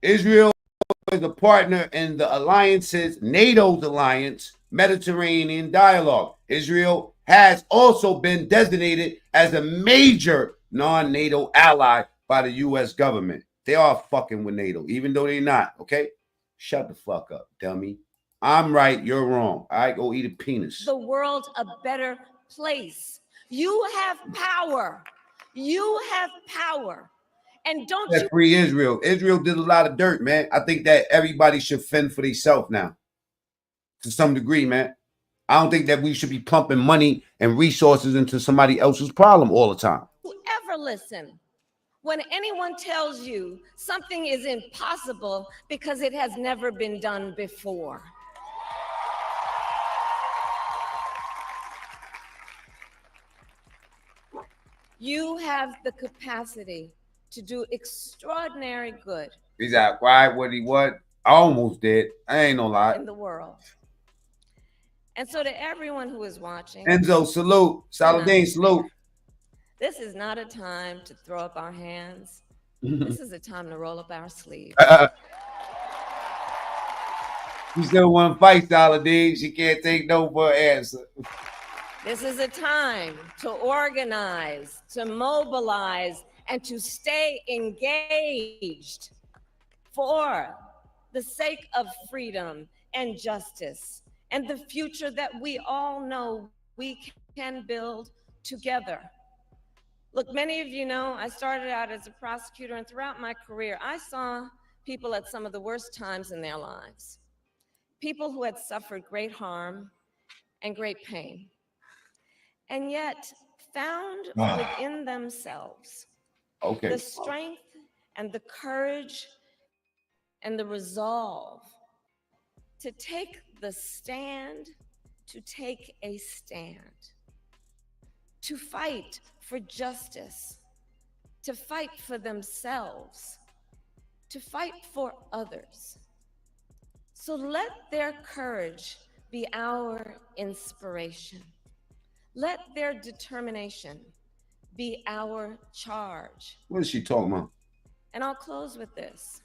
Israel is a partner in the alliances, NATO's alliance, Mediterranean dialogue. Israel has also been designated as a major non-NATO ally by the U.S. government. They are fucking with NATO, even though they're not, okay? Shut the fuck up, dummy. I'm right, you're wrong. All right, go eat a penis. the world a better place. You have power. You have power. And don't you Free Israel. Israel did a lot of dirt, man. I think that everybody should fend for themselves now. To some degree, man. I don't think that we should be pumping money and resources into somebody else's problem all the time. ever listen when anyone tells you something is impossible because it has never been done before? You have the capacity to do extraordinary good. He's out quiet what he what? I almost did. I ain't no lie. In the world. And so to everyone who is watching, Enzo, salute. Saladin, salute. This is not a time to throw up our hands. This is a time to roll up our sleeves. You still want to fight, Saladin. She can't take no for an answer. This is a time to organize, to mobilize, and to stay engaged for the sake of freedom and justice and the future that we all know we can build together. Look, many of you know I started out as a prosecutor, and throughout my career, I saw people at some of the worst times in their lives. People who had suffered great harm and great pain, and yet found within themselves the strength and the courage and the resolve to take the stand, to take a stand, to fight for justice, to fight for themselves, to fight for others. So let their courage be our inspiration. Let their determination be our charge. What is she talking about? And I'll close with this.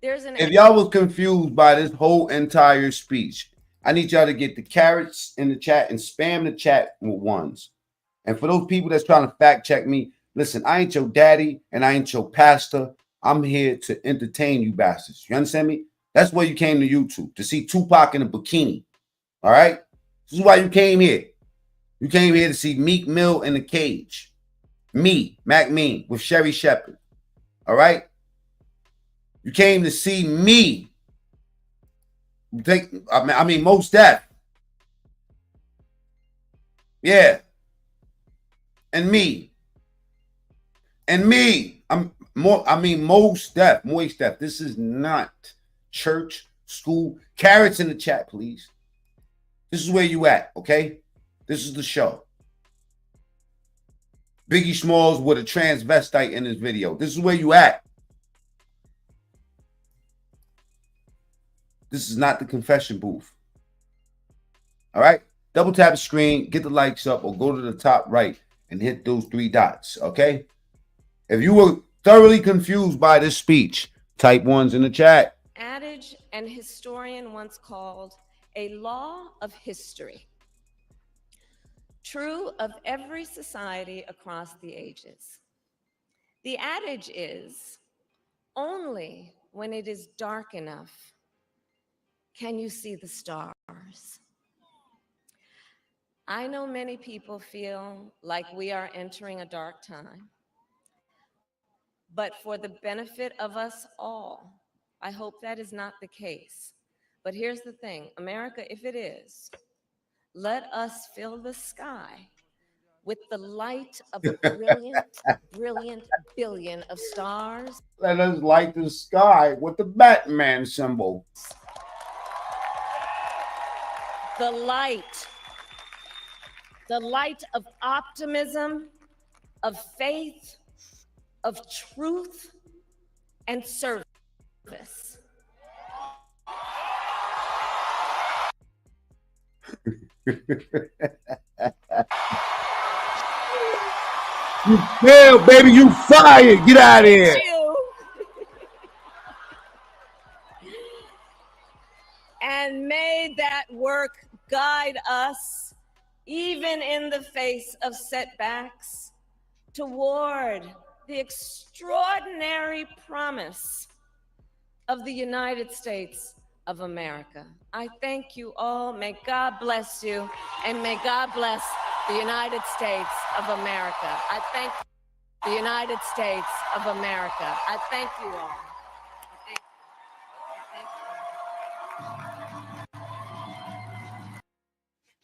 If y'all was confused by this whole entire speech, I need y'all to get the carrots in the chat and spam the chat with ones. And for those people that's trying to fact check me, listen, I ain't your daddy and I ain't your pastor. I'm here to entertain you bastards. You understand me? That's why you came to YouTube, to see Tupac in a bikini. All right? This is why you came here. You came here to see Meek Mill in the cage. Me, Mac Mean, with Sherry Shepherd. All right? You came to see me. I mean, Mos Def. Yeah. And me. And me. Mos Def. Moist Def. This is not church, school. Carrots in the chat, please. This is where you at, okay? This is the show. Biggie Smalls with a transvestite in his video. This is where you at. This is not the confession booth. All right? Double tap the screen, get the likes up, or go to the top right and hit those 3 dots, okay? If you were thoroughly confused by this speech, type 1s in the chat. Adage an historian once called a law of history. True of every society across the ages. The adage is, only when it is dark enough Can you see the stars? I know many people feel like we are entering a dark time, but for the benefit of us all, I hope that is not the case. But here's the thing, America, if it is, let us fill the sky with the light of a brilliant, brilliant billion of stars. Let us light the sky with the Batman symbol. The light of optimism, of faith, of truth, and service. You failed, baby. You fired. Get out of here. And may that work guide us, even in the face of setbacks, toward the extraordinary promise of the United States of America. I thank you all. May God bless you, and may God bless the United States of America. I thank the United States of America. I thank you all.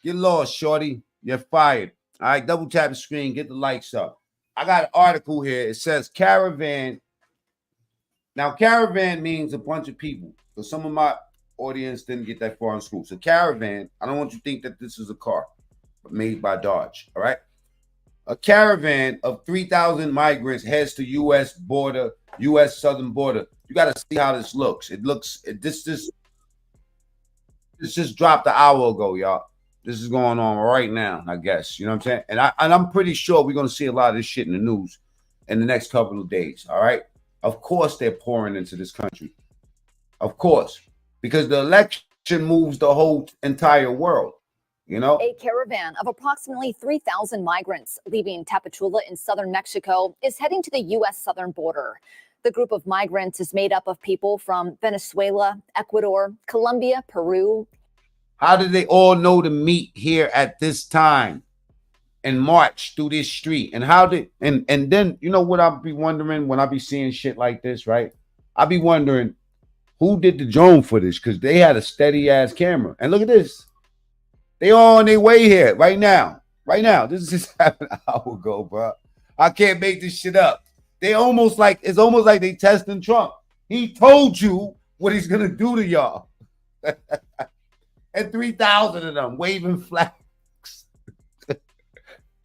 Get lost, shorty. You're fired. All right, double tap the screen. Get the lights up. I got an article here. It says caravan. Now, caravan means a bunch of people. So some of my audience didn't get that far in school. So caravan, I don't want you to think that this is a car made by Dodge. All right. A caravan of 3,000 migrants heads to U.S. southern border. You got to see how this looks. This just dropped an hour ago, y'all. This is going on right now, I guess. You know what I'm saying? And I'm pretty sure we're going to see a lot of this shit in the news in the next couple of days. All right. Of course, they're pouring into this country. Of course, because the election moves the whole entire world. You know, a caravan of approximately 3,000 migrants leaving Tapachula in southern Mexico is heading to the U.S. southern border. The group of migrants is made up of people from Venezuela, Ecuador, Colombia, Peru. How did they all know to meet here at this time and march through this street? And how did and then you know what I'll be wondering when I be seeing shit like this, right? I'll be wondering who did the drone footage, because they had a steady ass camera. And look at this. They all on their way here right now. Right now. This just happened an hour ago, bro. I can't make this shit up. It's almost like they testing Trump. He told you what he's gonna do to y'all. And 3,000 of them waving flags.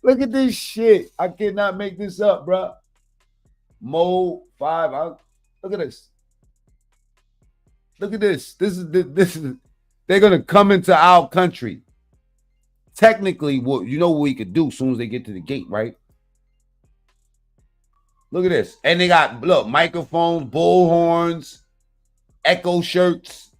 Look at this shit. I cannot make this up, bro. Mode 5. Look at this. Look at this. This is they're gonna come into our country. Technically, what we could do as soon as they get to the gate, right? Look at this. And they got microphones, bullhorns, echo shirts,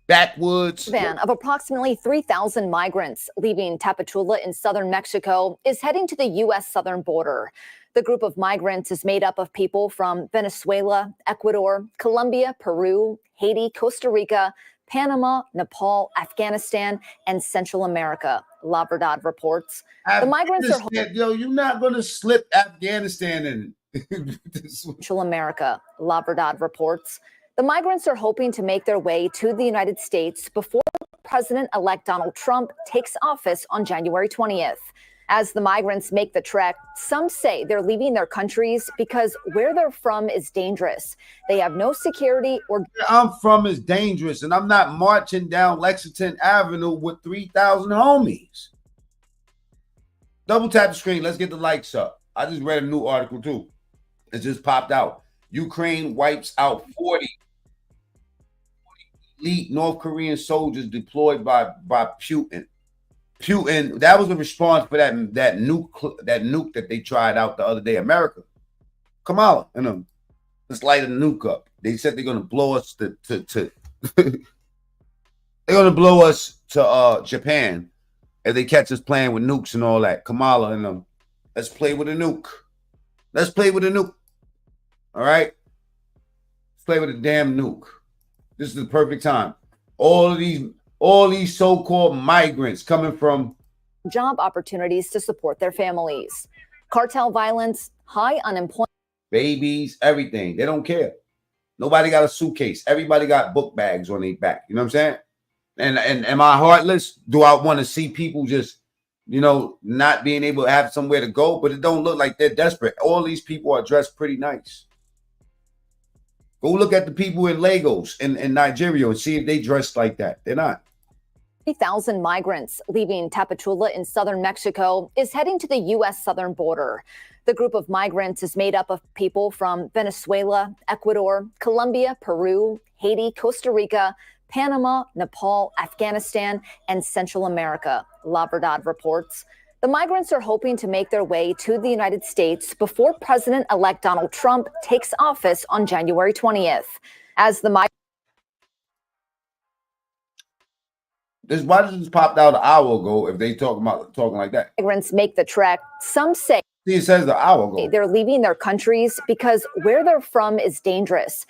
backwoods. Van of approximately 3,000 migrants leaving Tapachula in southern Mexico is heading to the U.S. southern border. The group of migrants is made up of people from Venezuela, Ecuador, Colombia, Peru, Haiti, Costa Rica, Panama, Nepal, Afghanistan, and Central America. La Verdad reports. The migrants are... you're not going to slip Afghanistan in. Central America. La Verdad reports. The migrants are hoping to make their way to the United States before President-elect Donald Trump takes office on January 20th. As the migrants make the trek, some say they're leaving their countries because where they're from is dangerous. They have no security or... Where I'm from is dangerous, and I'm not marching down Lexington Avenue with 3,000 homies. Double tap the screen. Let's get the lights up. I just read a new article, too. It just popped out. Ukraine wipes out 40 elite North Korean soldiers deployed by Putin. Putin, that was a response for that nuke that they tried out the other day. America, Kamala, and them, let's light a nuke up. They said they're gonna blow us to they're gonna blow us to Japan if they catch us playing with nukes and all that. Kamala and them, let's play with a nuke. Let's play with a nuke. All right, let's play with a damn nuke. This is the perfect time. All these so-called migrants coming from job opportunities to support their families. Cartel violence, high unemployment, babies, everything. They don't care. Nobody got a suitcase. Everybody got book bags on their back. You know what I'm saying? And am I heartless? Do I want to see people just, not being able to have somewhere to go? But it don't look like they're desperate. All these people are dressed pretty nice. Go look at the people in Lagos in Nigeria and see if they dress like that. They're not. 3,000 migrants leaving Tapachula in southern Mexico is heading to the U.S. southern border. The group of migrants is made up of people from Venezuela, Ecuador, Colombia, Peru, Haiti, Costa Rica, Panama, Nepal, Afghanistan, and Central America, La Verdad reports. The migrants are hoping to make their way to the United States before President-elect Donald Trump takes office on January 20th. As the why does this popped out an hour ago if they talking like that? Migrants make the trek. Some say it says the hour ago. They're leaving their countries because where they're from is dangerous.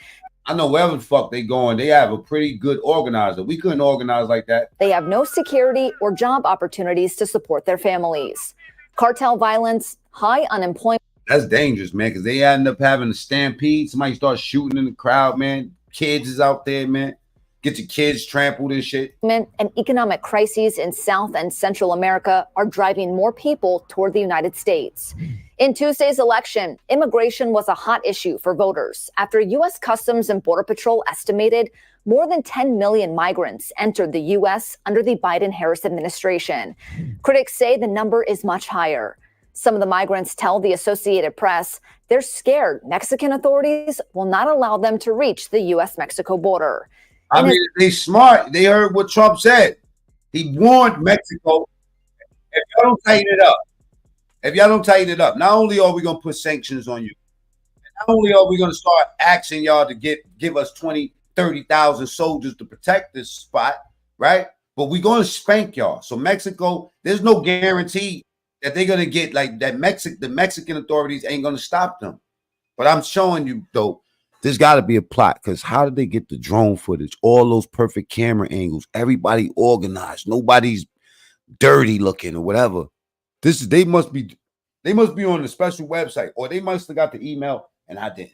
I know wherever the fuck they going, they have a pretty good organizer. We couldn't organize like that. They have no security or job opportunities to support their families. Cartel violence, high unemployment. That's dangerous, man, because they end up having a stampede. Somebody starts shooting in the crowd, man. Kids is out there, man. Get your kids trampled and shit. And economic crises in South and Central America are driving more people toward the United States. In Tuesday's election, immigration was a hot issue for voters after U.S. Customs and Border Patrol estimated more than 10 million migrants entered the U.S. under the Biden-Harris administration. Critics say the number is much higher. Some of the migrants tell the Associated Press they're scared Mexican authorities will not allow them to reach the U.S.-Mexico border. I mean, they smart. They heard what Trump said. He warned Mexico, if y'all don't tighten it up, not only are we going to put sanctions on you, not only are we going to start asking y'all to give us 20, 30,000 soldiers to protect this spot, right? But we're going to spank y'all. So Mexico, there's no guarantee that they're going to get like that. The Mexican authorities ain't going to stop them. But I'm showing you, though, there's got to be a plot, because how did they get the drone footage? All those perfect camera angles, everybody organized, nobody's dirty looking or whatever. They must be on the special website, or they must have got the email and I didn't.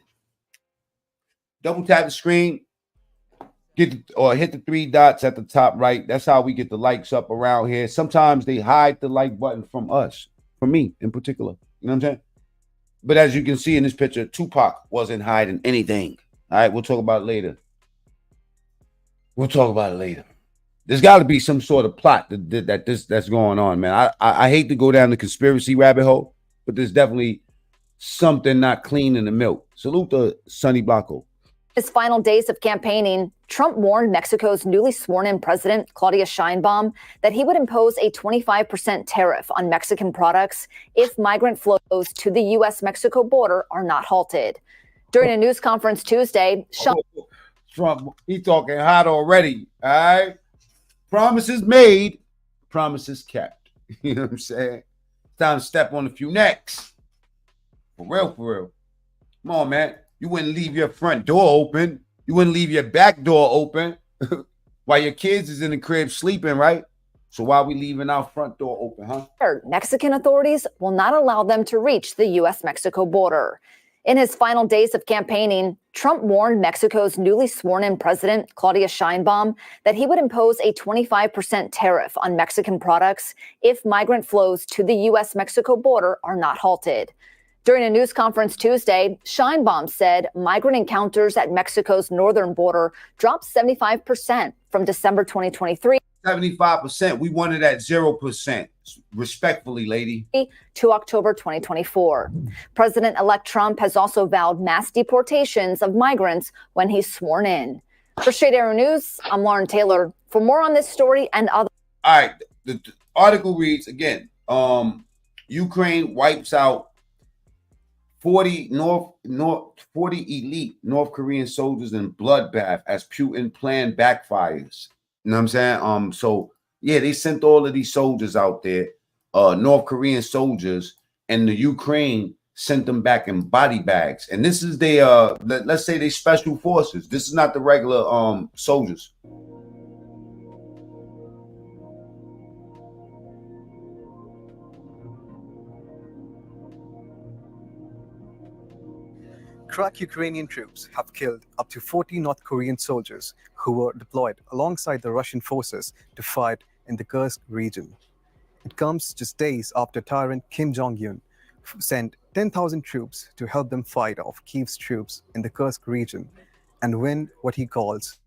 Double tap the screen, hit the three dots at the top right. That's how we get the likes up around here. Sometimes they hide the like button from us, from me in particular. You know what I'm saying? But as you can see in this picture, Tupac wasn't hiding anything. All right, we'll talk about it later. There's got to be some sort of plot that's going on, man. I hate to go down the conspiracy rabbit hole, but there's definitely something not clean in the milk. Salute to Sonny Blanco. His final days of campaigning, Trump warned Mexico's newly sworn-in president, Claudia Sheinbaum, that he would impose a 25% tariff on Mexican products if migrant flows to the U.S.-Mexico border are not halted. During a news conference Tuesday, Trump, he talking hot already, all right? Promises made, promises kept. You know what I'm saying? Time to step on a few necks. For real. Come on, man. You wouldn't leave your front door open. You wouldn't leave your back door open while your kids is in the crib sleeping, right? So why are we leaving our front door open, huh? Mexican authorities will not allow them to reach the U.S.-Mexico border. In his final days of campaigning, Trump warned Mexico's newly sworn-in president, Claudia Sheinbaum, that he would impose a 25% tariff on Mexican products if migrant flows to the U.S.-Mexico border are not halted. During a news conference Tuesday, Sheinbaum said migrant encounters at Mexico's northern border dropped 75% from December 2023. 75%. We wanted at 0%. Respectfully, lady. To October 2024. President-elect Trump has also vowed mass deportations of migrants when he's sworn in. For Shade Arrow News, I'm Lauren Taylor. For more on this story and other. All right. The article reads again, Ukraine wipes out 40 elite North Korean soldiers in bloodbath as Putin plan backfires. You know what I'm saying? So yeah, they sent all of these soldiers out there, North Korean soldiers, and the Ukraine sent them back in body bags. And this is their let's say they special forces. This is not the regular soldiers. Crack Ukrainian troops have killed up to 40 North Korean soldiers who were deployed alongside the Russian forces to fight in the Kursk region. It comes just days after tyrant Kim Jong-un sent 10,000 troops to help them fight off Kyiv's troops in the Kursk region and win what he calls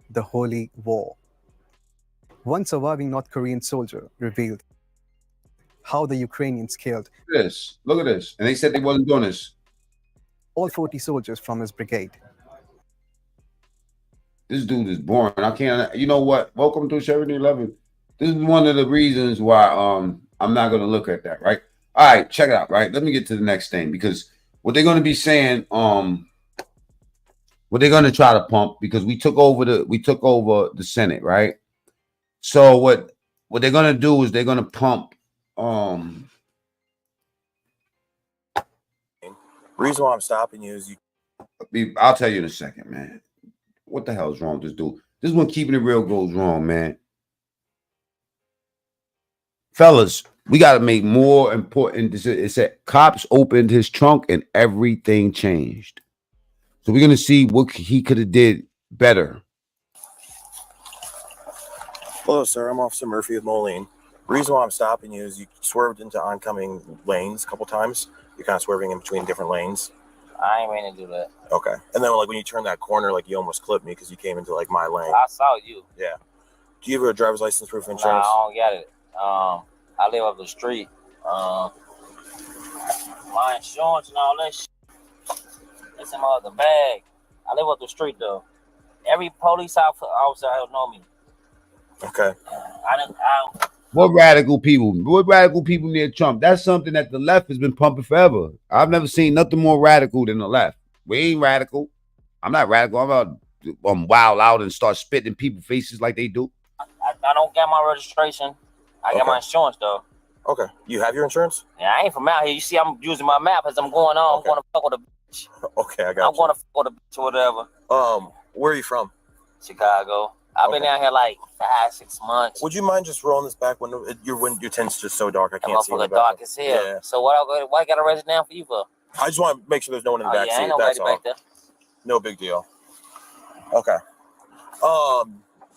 the Holy War. One surviving North Korean soldier revealed how the Ukrainians killed Look at this. And they said they wasn't doing this. all 40 soldiers from his brigade. This dude is boring. I can't. You know what? Welcome to 7-Eleven. This is one of the reasons why I'm not going to look at that. Right. All right. Check it out. Right. Let me get to the next thing, because what they're going to be saying, what they're going to try to pump, because we took over the Senate. Right. So what they're going to do is they're going to pump. Reason why I'm stopping you is I'll tell you in a second, man. What the hell is wrong with this dude? This is when keeping it real goes wrong, man. Fellas, we got to make more important decisions. It said cops opened his trunk and everything changed. So we're going to see what he could have did better. Hello, sir. I'm Officer Murphy with Moline. Reason why I'm stopping you is you swerved into oncoming lanes a couple times. You're kind of swerving in between different lanes. I ain't mean to do that. Okay. And then like when you turn that corner, like you almost clipped me because you came into like my lane. I saw you. Yeah. Do you have a driver's license, proof of Nah, insurance? I don't get it. I live up the street. My insurance and all that shit. It's in my other bag. I live up the street though. Every police officer know me. Okay. I don't. What radical people? What radical people near Trump? That's something that the left has been pumping forever. I've never seen nothing more radical than the left. We ain't radical. I'm not radical. I'm about wild out and start spitting in people's faces like they do. I don't get my registration. I got my insurance though. Okay. You have your insurance? Yeah, I ain't from out here. You see, I'm using my map as I'm going on. Okay. I'm going to fuck with a bitch. Okay, I got I'm going to fuck with a bitch or whatever. Where are you from? Chicago. I've been down here like 5-6 months. Would you mind just rolling this back window? Your tint's just so dark I can't see. That motherfucker dark as hell. Yeah. So why I got to raise it down for you for? I just want to make sure there's no one in the back seat. Ain't nobody That's all. back there. No big deal. Okay.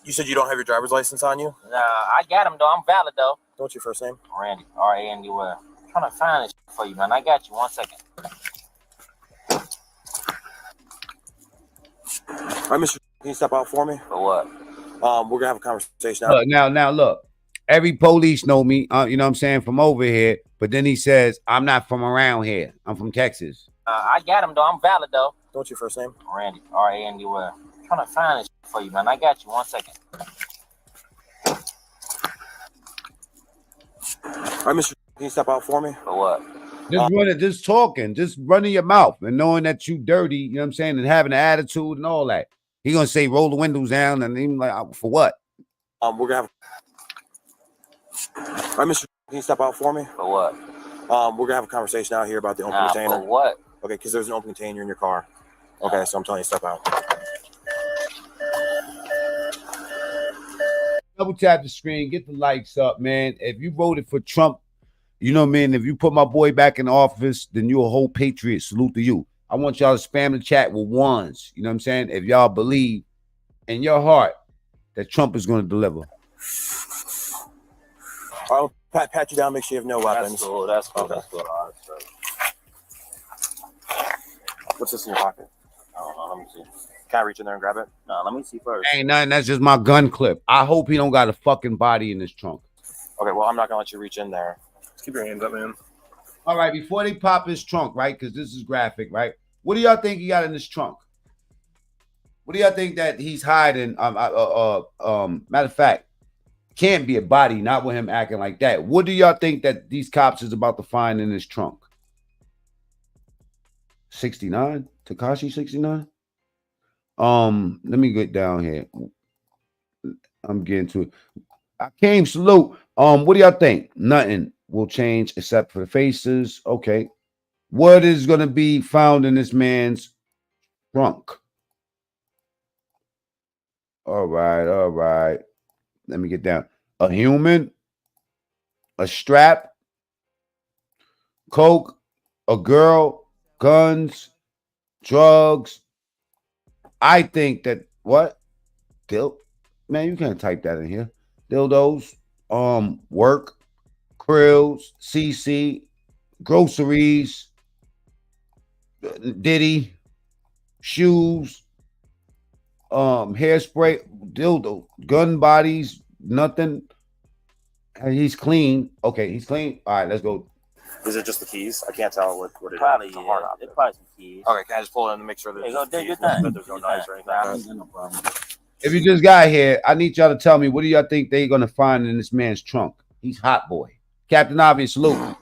You said you don't have your driver's license on you? Nah, I got him though. I'm valid though. What's your first name? Randy. R-A-N-D-Y. I'm trying to find this shit for you, man. I got you. 1 second. All right, Mr. Can you step out for me? For what? We're gonna have a conversation now. Now look. Every police know me, you know what I'm saying, from over here. But then he says, I'm not from around here. I'm from Texas. I got him though. I'm valid though. What's your first name? Randy. R-A-N-D-Y. I'm trying to find this shit for you, man. I got you. 1 second. All right, Mr. Can you step out for me? For what? Just talking, just running your mouth and knowing that you dirty, you know what I'm saying, and having an attitude and all that. He gonna say roll the windows down and even like for what? We're gonna have. All right, Mr. Can you step out for me? For what? We're gonna have a conversation out here about the open container. For what? Okay, because there's an open container in your car. Okay, so I'm telling you, step out. Double tap the screen, get the likes up, man. If you voted for Trump, you know what I mean? If you put my boy back in office, then you're a whole patriot. Salute to you. I want y'all to spam the chat with ones. You know what I'm saying? If y'all believe in your heart that Trump is going to deliver. I'll pat you down, make sure you have no weapons. That's cool. That's cool. Okay. That's cool. All right, so. What's this in your pocket? I don't know. Let me see. Can I reach in there and grab it? No, let me see first. Ain't nothing. That's just my gun clip. I hope he don't got a fucking body in his trunk. Okay, well, I'm not going to let you reach in there. Just keep your hands up, man. All right, before they pop his trunk, right, because this is graphic, right? What do y'all think he got in his trunk? What do y'all think that he's hiding? Matter of fact, can't be a body, not with him acting like that. What do y'all think that these cops is about to find in his trunk? 69? Tekashi 69? Let me get down here. I'm getting to it. I came salute. What do y'all think? Nothing will change except for the faces. Okay. What is going to be found in this man's trunk? All right, all right. Let me get down. A human, a strap, coke, a girl, guns, drugs. I think that what? Man, you can't type that in here. Dildos, work, krills, CC, groceries, Diddy, shoes, hairspray, dildo, gun bodies, nothing. He's clean. Okay, he's clean. All right, let's go. Is it just the keys? I can't tell what it is. Probably, yeah. It's probably some keys. Okay, can I just pull it in to make sure that there's no noise or anything? No problem. If you just got here, I need y'all to tell me, what do y'all think they're going to find in this man's trunk? He's hot boy. Captain Obvious, salute.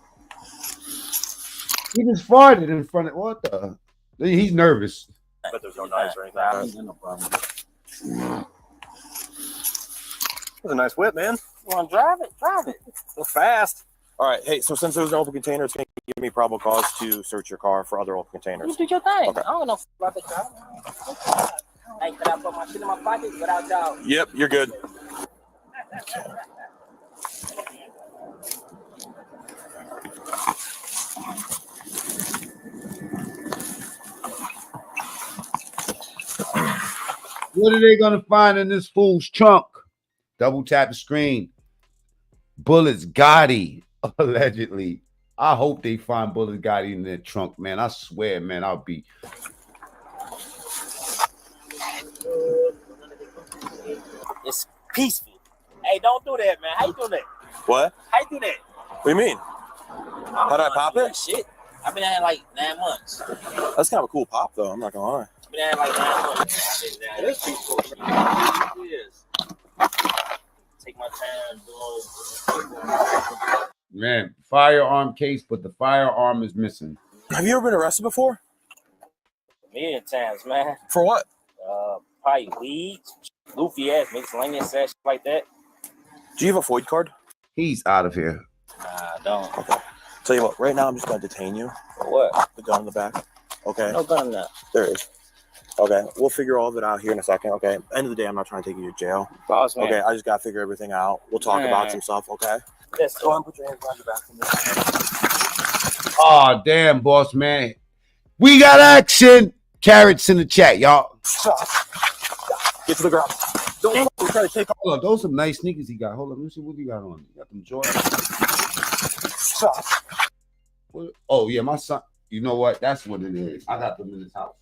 He just farted in front of, what the? He's nervous. But there's no noise or anything. No problem. That's a nice whip, man. You want to drive it? Drive it. We're fast. All right, hey, so since there's an open container, it's going to give me probable cause to search your car for other open containers. You do your thing. Okay. I don't know about the car. Hey, can I put my shit in my pocket without y'all? Yep, you're good. What are they going to find in this fool's trunk? Double tap the screen. Bullets Gotti, allegedly. I hope they find Bullets Gotti in their trunk, man. I swear, man, I'll be. It's peaceful. Hey, don't do that, man. How you do that? What? How you do that? What do you mean? How did I pop it? Shit. I've been at like 9 months. That's kind of a cool pop, though. I'm not going to lie. I've been at like 9 months. It is peaceful. It is. Take my time doing. Man, firearm case, but the firearm is missing. Have you ever been arrested before? A million times, man. For what? Probably weed, goofy ass, miscellaneous ass, shit like that. Do you have a FOID card? He's out of here. Nah, I don't. Okay. Tell you what, right now I'm just going to detain you. For what? The gun in the back. Okay. No gun now. There is. Okay. We'll figure all of it out here in a second. Okay. End of the day, I'm not trying to take you to jail. Boss, man. Okay. I just got to figure everything out. We'll talk about some stuff. Okay. Yes, go ahead and put your hands behind your back for me. Oh, damn, boss, man. We got action. Carrots in the chat, y'all. Get to the ground. Don't try to take off. Hold on, those some nice sneakers he got. Hold on, let me see what he got on. You got them Jordan. Oh, yeah, my son. You know what? That's what it is. I got them in his house.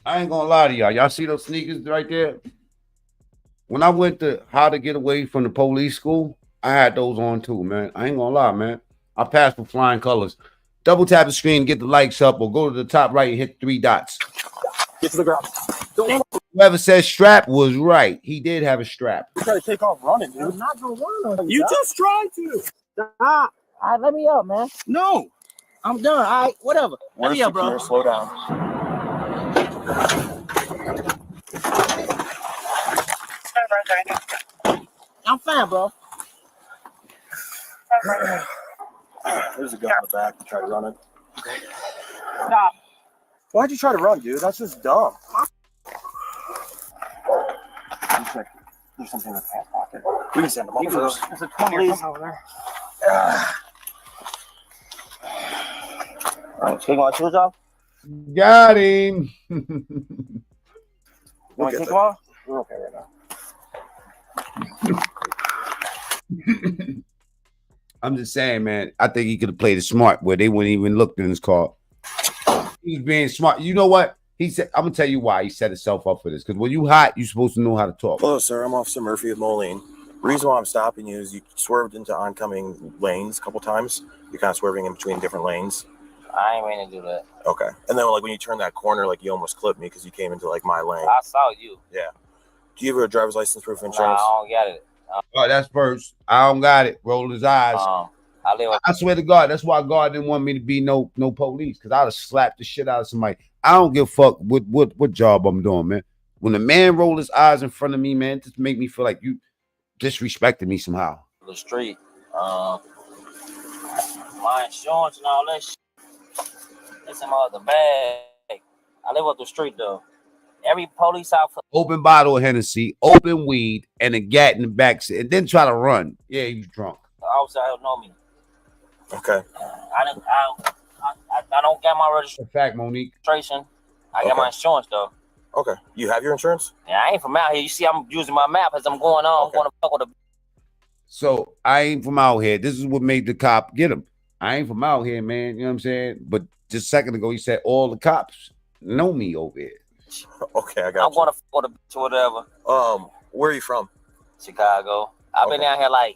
I ain't gonna lie to y'all. Y'all see those sneakers right there? When I went to How to Get Away from the Police School, I had those on too, man. I ain't gonna lie, man. I passed with flying colors. Double tap the screen, get the likes up, or go to the top right and hit 3 dots. Get to the ground. Don't Whoever said strap was right. He did have a strap. try to take off running, dude. I'm not gonna run on You just tried to. Stop. All right, let me up, man. No. I'm done. All right, whatever. Let me up, bro. Slow down. I'm fine, bro. There's a gun in the back to try to run it. Stop. Why'd you try to run, dude? That's just dumb. There's something in the pants pocket. We can send them over. There's a 20 over there. All right, take my shoes off. Got him. You want to take them off? We're okay right now. I'm just saying, man. I think he could have played it smart where they wouldn't even look in his car. He was being smart. You know what? He said, I'm gonna tell you why he set himself up for this. Because when you hot, you're supposed to know how to talk. Hello, sir. I'm Officer Murphy of Moline. The reason why I'm stopping you is you swerved into oncoming lanes a couple times. You're kind of swerving in between different lanes. I ain't mean to do that. Okay. And then like when you turn that corner, like you almost clipped me because you came into like my lane. I saw you. Yeah. Do you have a driver's license, proof of Nah, insurance? I don't got it. Oh, that's first. I don't got it. Roll his eyes. I I swear to God, that's why God didn't want me to be no police, because I'd have slapped the shit out of somebody. I don't give a fuck what job I'm doing, man. When a man roll his eyes in front of me, man, just make me feel like you disrespected me somehow. The street, my insurance and all that shit. It's in my other bag. I live up the street though. Every police outfit. Open bottle of Hennessy, open weed, and a gat in the backseat, and then try to run. Yeah, you drunk. Officer don't know me. Okay. I don't get my In fact, Monique. registration. I got my insurance though. Okay. You have your insurance? Yeah, I ain't from out here. You see, I'm using my map as I'm going on. Okay. I'm going to fuck with a. So I ain't from out here. This is what made the cop get him. I ain't from out here, man. You know what I'm saying? But just a second ago, he said all the cops know me over here. Okay, I got I'm going to fuck with a bitch or whatever. Where are you from? Chicago. I've been down here like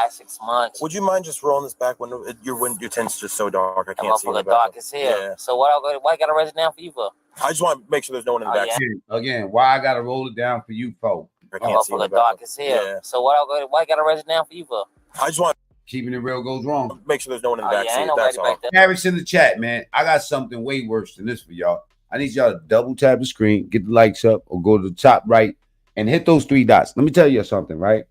5-6 months. Would you mind just rolling this back window? Your tint's just so dark. I That can't see. motherfucker dark as hell. Yeah. So why I got arrested now for you for? I just want to make sure there's no one in the back. Again, why I gotta roll it down for you, folks? I can't see. Motherfucker dark as hell. Yeah. So why I got arrested now for you for? I just want keeping it real goes wrong. Make sure there's no one in the back Yeah, seat. ain't nobody That's all. back there. Harris in the chat, man. I got something way worse than this for y'all. I need y'all to double tap the screen, get the likes up, or go to the top right and hit those 3 dots. Let me tell you something, right?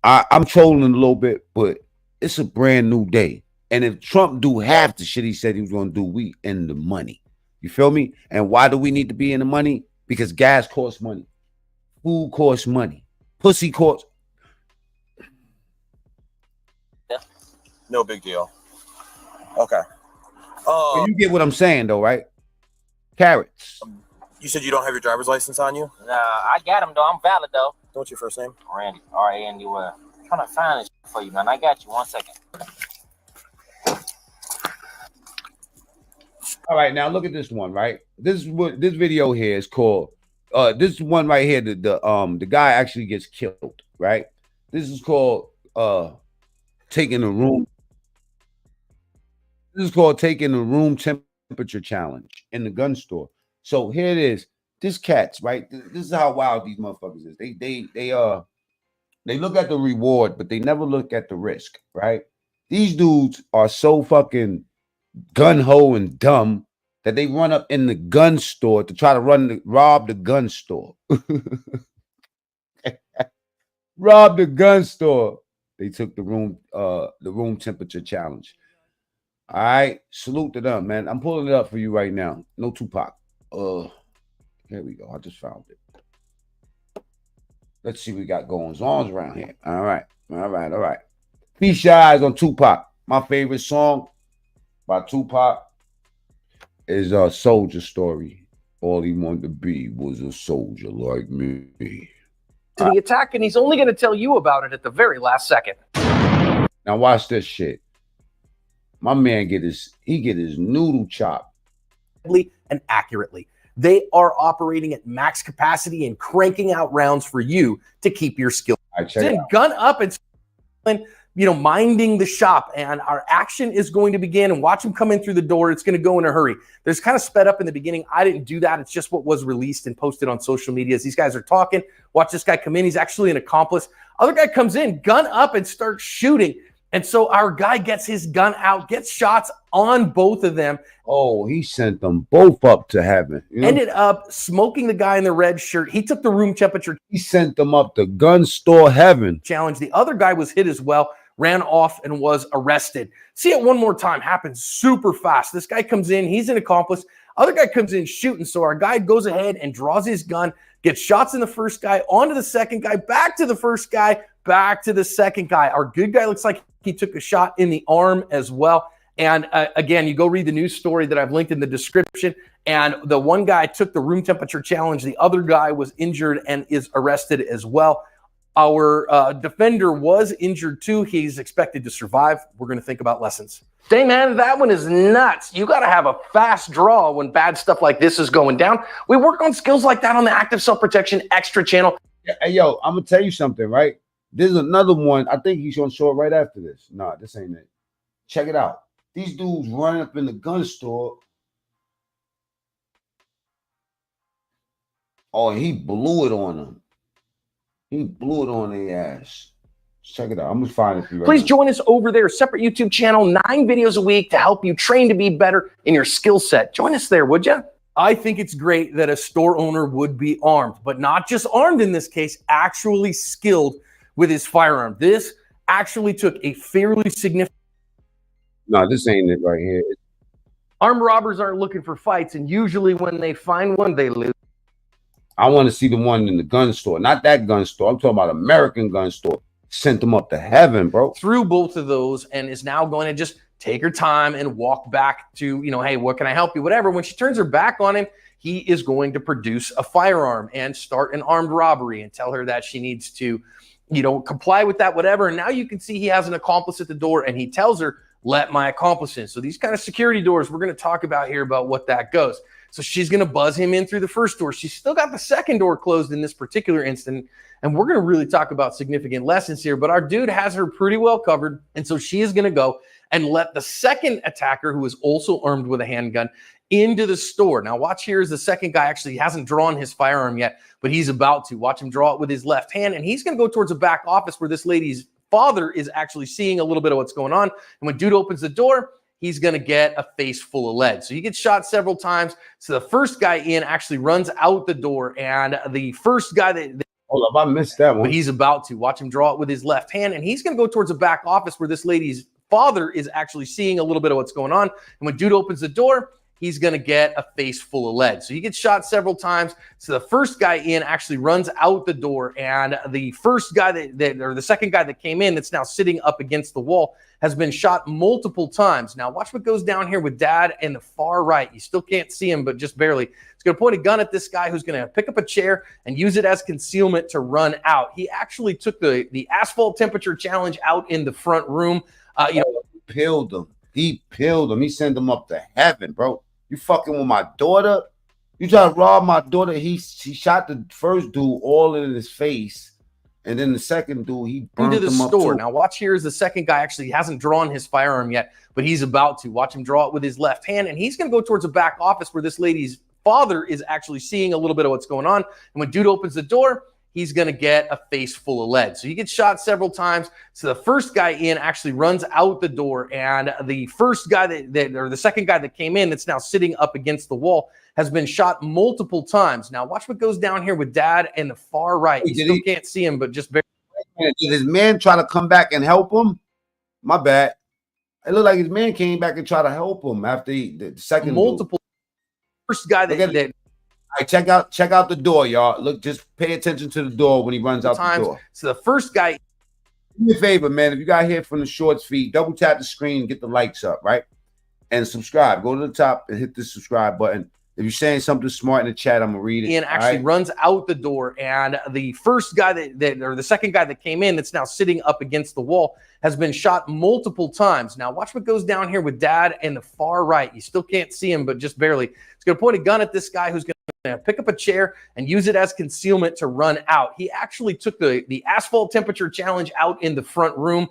I'm trolling a little bit, but it's a brand new day. And if Trump do half the shit he said he was going to do, we in the money. You feel me? And why do we need to be in the money? Because gas costs money. Food costs money. Pussy costs. No big deal. Okay. You get what I'm saying, though, right? Carrots. You said you don't have your driver's license on you? Nah, I got him though. I'm valid though. What's your first name? Randy. R-A-N-D-Y. I'm trying to find this for you, man. I got you. 1 second. All right, now look at this one, right? This is what this video here is called. This one right here, the guy actually gets killed, right? This is called taking a room. This is called taking a room temperature challenge in the gun store. So here it is. This cat's right. This is how wild these motherfuckers is. They look at the reward, but they never look at the risk, right? These dudes are so fucking gun-ho and dumb that they run up in the gun store to try to rob the gun store. Rob the gun store. They took the room temperature challenge. All right, salute to them, man. I'm pulling it up for you right now. No Tupac. Here we go. I just found it. Let's see what we got going on around here. All right. Feast your eyes on Tupac. My favorite song by Tupac is a soldier story. All he wanted to be was a soldier like me. To the attack, and he's only going to tell you about it at the very last second. Now watch this shit. My man get his noodle chopped. And accurately. They are operating at max capacity and cranking out rounds for you to keep your skill. Right, gun up and minding the shop, and our action is going to begin. And watch him come in through the door. It's going to go in a hurry. There's kind of sped up in the beginning. I didn't do that. It's just what was released and posted on social media. As these guys are talking, watch this guy come in. He's actually an accomplice. Other guy comes in, gun up, and starts shooting. And so our guy gets his gun out, gets shots on both of them. Oh, he sent them both up to heaven. You know? Ended up smoking the guy in the red shirt. He took the room temperature. He sent them up to gun store heaven. Challenge. The other guy was hit as well, ran off and was arrested. See it one more time. Happens super fast. This guy comes in. He's an accomplice. Other guy comes in shooting. So our guy goes ahead and draws his gun, gets shots in the first guy, onto the second guy, back to the first guy, back to the second guy. Our good guy looks like he took a shot in the arm as well. And again, you go read the news story that I've linked in the description. And the one guy took the room temperature challenge. The other guy was injured and is arrested as well. Our defender was injured too. He's expected to survive. We're going to think about lessons. Hey, man, that one is nuts. You got to have a fast draw when bad stuff like this is going down. We work on skills like that on the Active Self-Protection Extra channel. Hey, yo, I'm going to tell you something, right? There's another one. I think he's going to show it right after this. Nah, this ain't it. Check it out. These dudes running up in the gun store. Oh, he blew it on them. He blew it on their ass. Check it out. I'm gonna find it for you. Please join us over there. Separate YouTube channel, 9 videos a week to help you train to be better in your skill set. Join us there, would you? I think it's great that a store owner would be armed, but not just armed in this case, actually skilled with his firearm. This actually took a fairly significant. No, this ain't it right here. Armed robbers aren't looking for fights, and usually when they find one, they lose. I want to see the one in the gun store, not that gun store. I'm talking about American gun store. Sent them up to heaven, bro. Through both of those, and is now going to just take her time and walk back to, hey, what can I help you? Whatever. When she turns her back on him, he is going to produce a firearm and start an armed robbery and tell her that she needs to, comply with that, whatever. And now you can see he has an accomplice at the door, and he tells her, let my accomplice in. So these kind of security doors, we're going to talk about here about what that goes. So she's going to buzz him in through the first door. She's still got the second door closed in this particular instant. And we're going to really talk about significant lessons here. But our dude has her pretty well covered. And so she is going to go and let the second attacker, who is also armed with a handgun, into the store. Now watch here as the second guy actually hasn't drawn his firearm yet, but he's about to. Watch him draw it with his left hand. And he's going to go towards the back office where this lady's father is actually seeing a little bit of what's going on. And when dude opens the door, he's going to get a face full of lead. So he gets shot several times. So the first guy in actually runs out the door. And the first guy that hold up, I missed that one. But he's about to. Watch him draw it with his left hand. And he's going to go towards the back office where this lady's father is actually seeing a little bit of what's going on. And when dude opens the door, he's going to get a face full of lead. So he gets shot several times. So the first guy in actually runs out the door. And the first guy or the second guy that came in that's now sitting up against the wall has been shot multiple times. Now watch what goes down here with dad in the far right. You still can't see him, but just barely. He's going to point a gun at this guy who's going to pick up a chair and use it as concealment to run out. He actually took the asphalt temperature challenge out in the front room. He peeled him. He peeled him. He sent him up to heaven, bro. You fucking with my daughter? You try to rob my daughter? He shot the first dude all in his face. And then the second dude, he burned into the him up store. too. Now watch here as the second guy actually hasn't drawn his firearm yet, but he's about to. Watch him draw it with his left hand. And he's going to go towards the back office where this lady's father is actually seeing a little bit of what's going on. And when dude opens the door, he's going to get a face full of lead. So he gets shot several times. So the first guy in actually runs out the door. And the first guy or the second guy that came in that's now sitting up against the wall has been shot multiple times. Now watch what goes down here with dad in the far right. You still can't see him, but just barely. Did his man try to come back and help him? My bad. It looked like his man came back and tried to help him after the second multiple. Dude. First guy that all right, check out the door, y'all. Look, just pay attention to the door when he runs out the door. So the first guy. Do me a favor, man. If you got here from the shorts feed, double tap the screen and get the likes up, right? And subscribe. Go to the top and hit the subscribe button. If you're saying something smart in the chat, I'm gonna read it. Ian actually runs out the door, and the first guy or the second guy that came in that's now sitting up against the wall has been shot multiple times. Now watch what goes down here with dad in the far right. You still can't see him, but just barely. He's going to point a gun at this guy who's going to pick up a chair and use it as concealment to run out. He actually took the asphalt temperature challenge out in the front room.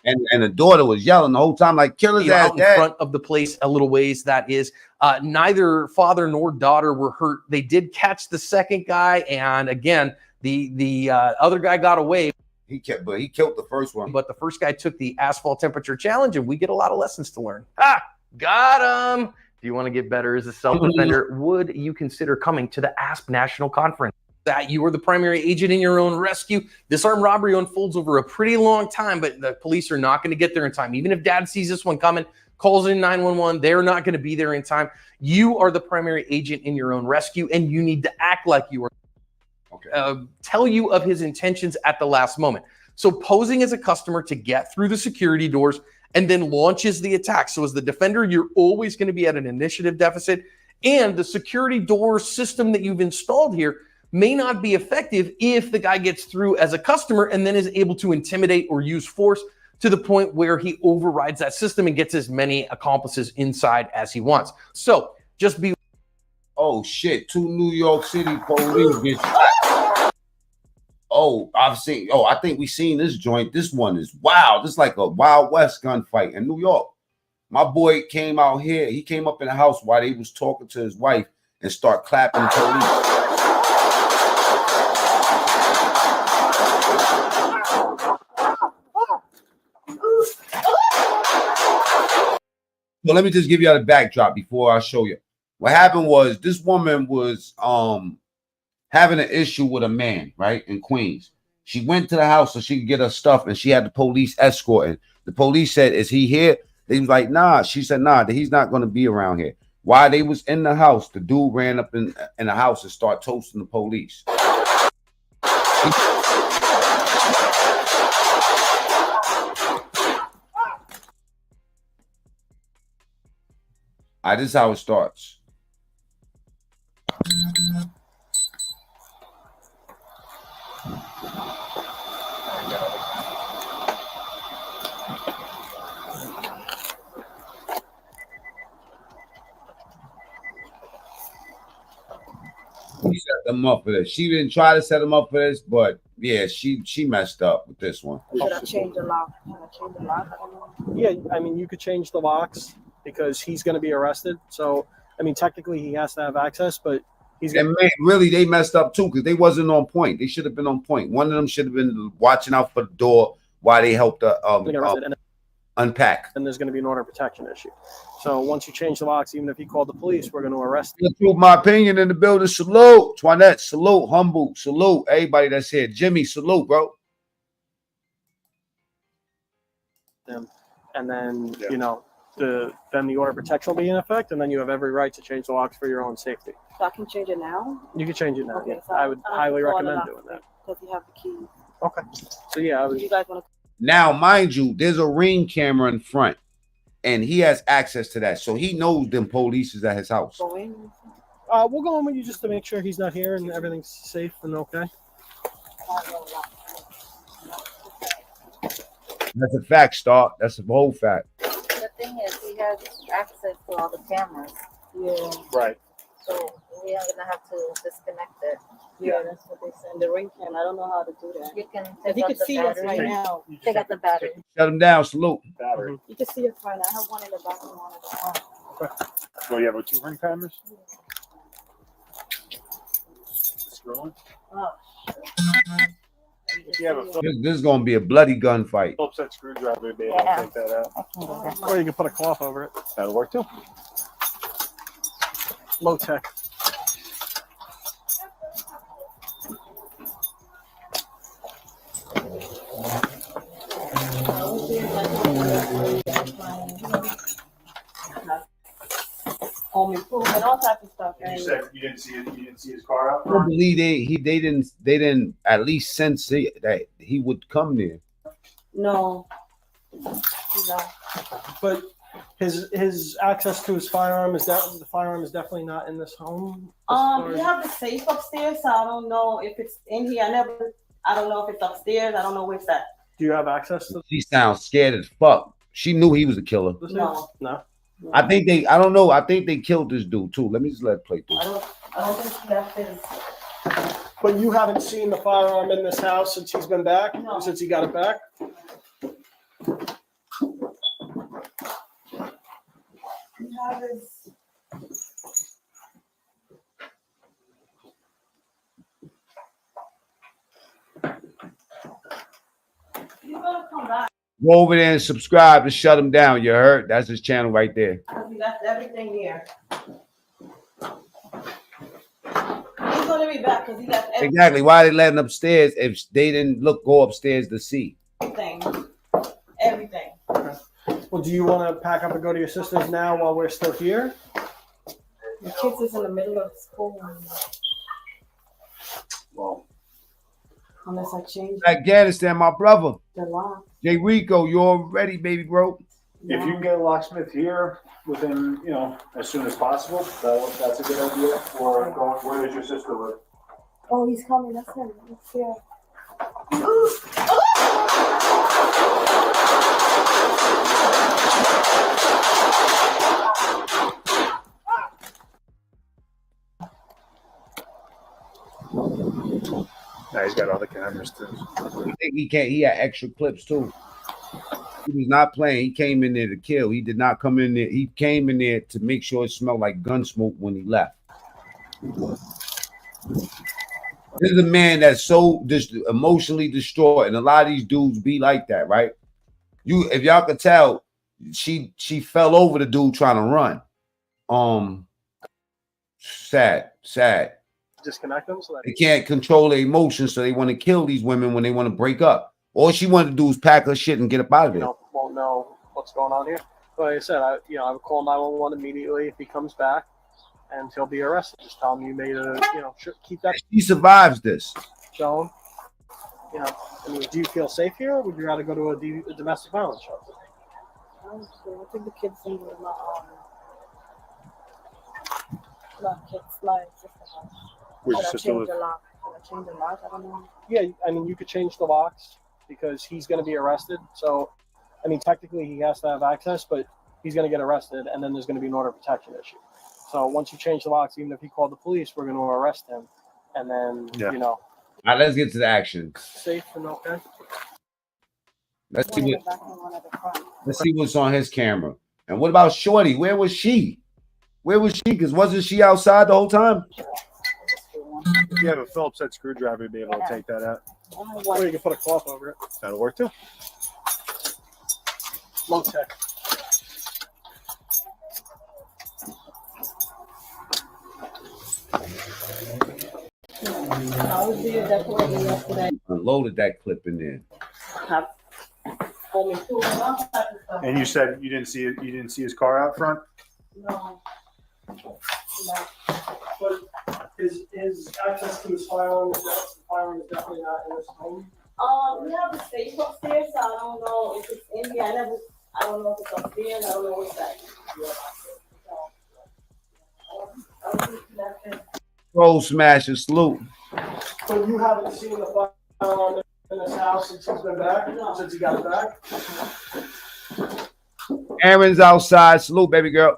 And the daughter was yelling the whole time, like, kill his ass, out in front of the place a little ways. That is, neither father nor daughter were hurt. They did catch the second guy, and again, the other guy got away. He killed the first one. But the first guy took the asphalt temperature challenge, and we get a lot of lessons to learn. Got him. Do you want to get better as a self-defender? Would you consider coming to the ASP National Conference? That you are the primary agent in your own rescue. This armed robbery unfolds over a pretty long time, but the police are not going to get there in time. Even if dad sees this one coming, calls in 911, they're not going to be there in time. You are the primary agent in your own rescue, and you need to act like you are. Okay. Tell you of his intentions at the last moment. So posing as a customer to get through the security doors and then launches the attack. So as the defender, you're always going to be at an initiative deficit, and the security door system that you've installed here may not be effective if the guy gets through as a customer and then is able to intimidate or use force to the point where he overrides that system and gets as many accomplices inside as he wants. So just be. Oh shit, 2 New York City police get shot. Oh, I think we seen this joint. This one is wow. This is like a Wild West gunfight in New York. My boy came out here. He came up in the house while they was talking to his wife and start clapping the police. So let me just give you the backdrop before I show you. What happened was this woman was having an issue with a man, right, in Queens. She went to the house so she could get her stuff, and she had the police escorting. The police said, "Is he here?" They was like, "Nah." She said, "Nah, he's not going to be around here." While they was in the house, the dude ran up in the house and started toasting the police. This is how it starts. He set them up for this. She didn't try to set them up for this, but yeah, she messed up with this one. Should I change the lock? Can I change the lock? I don't know. Yeah, I mean, you could change the locks because he's going to be arrested. So, I mean, technically he has to have access, but he's going to. Really, they messed up too because they wasn't on point. They should have been on point. One of them should have been watching out for the door while they helped unpack. And there's going to be an order of protection issue. So once you change the locks, even if you call the police, we're going to arrest you. Prove my opinion in the building. Salute. Twanette, salute. Humble, salute. Everybody that's here. Jimmy, salute, bro. And then, you know, then the order of protection will be in effect, and then you have every right to change the locks for your own safety. So I can change it now? You can change it now. Okay, Yeah. so I would highly recommend doing that. Because you have the keys. Okay. So yeah, I would. You guys want to? Now, mind you, there's a ring camera in front, and he has access to that, so he knows them police is at his house. Go in. We'll go in with you just to make sure he's not here and everything's safe and okay. That's a fact, Star. That's a whole fact. The thing is, he has access to all the cameras. Yeah. Right. So we are gonna have to disconnect it. Yeah, that's what they said. The ring cam. I don't know how to do that. You can If take he out could the see us battery. right now. Take out the battery. Shut him down. Salute. Battery. You can see us right now. I have one in the back and one in the front. Okay. So you have 2 ring cameras? Scrolling. Oh, If you have a This is gonna be a bloody gunfight. Phillips head screwdriver, be able to take that out. Or you can put a cloth over it. That'll work too. Low tech. Home improvement, all types of stuff. You said you didn't see his car out I front? believe they didn't at least sense that he would come there. No. But his access to his firearm is the firearm is definitely not in this home. We have the safe upstairs, so I don't know if it's in here. I don't know if it's upstairs. I don't know where it's at. Do you have access to? She sounds scared as fuck. She knew he was a killer. No. I don't know. I think they killed this dude too. Let me just let it play through. I don't think he left his. But you haven't seen the firearm in this house since he's been back? No. Since he got it back? He have his. He's gonna come back. Go over there and subscribe and shut him down. You heard? That's his channel right there. Because he left everything here. He's gonna be back because he left Exactly. Why they letting upstairs if they didn't go upstairs to see? everything. Everything. Well, do you want to pack up and go to your sister's now while we're still here? The kids is in the middle of school. Well, unless I change Afghanistan, my brother. the lock. Jay Rico, you all ready, baby bro? If you can get a locksmith here within, as soon as possible, that's a good idea. Or where does your sister live? Oh, he's coming. That's him. Let's see. Now he's got other cameras too. I think he had extra clips too. He was not playing. He came in there to kill. He did not come in there. He came in there to make sure it smelled like gun smoke when he left. This is a man that's so emotionally distraught, and a lot of these dudes be like that, right? If y'all could tell, she fell over the dude trying to run. Sad. Disconnect them so that They can't control their emotions, so they want to kill these women when they want to break up. All she wanted to do was pack her shit and get up out of there. Won't know what's going on here. But like I said, I would call 911 immediately if he comes back, and he'll be arrested. Just tell him you made a, keep that. She survives this. Show him. I mean, do you feel safe here, or would you rather go to a domestic violence shelter? I think the kids in my kids' lives. Where's your sister live? Change the lock? I don't know. Yeah, I mean, you could change the locks because he's going to be arrested. So, I mean, technically he has to have access, but he's going to get arrested, and then there's going to be an order of protection issue. So once you change the locks, even if he called the police, we're going to arrest him, and then All right, let's get to the action. safe and okay. Let's see what's on his camera. And what about Shorty? Where was she? Because wasn't she outside the whole time? If you have a Phillips head screwdriver, you'd be able to take that out. Or you can put a cloth over it. That'll work too. Low tech. I was there definitely yesterday. Unloaded that clip in there. And you said you didn't see his car out front? No. But his access to his firearm is definitely not in his home. We have a safe upstairs, so I don't know if it's in here. I don't know if it's upstairs. I don't know what's that. Roll smasher salute. So you haven't seen the firearm in this house since he's been back? Since he got back? Aaron's outside. Salute, baby girl.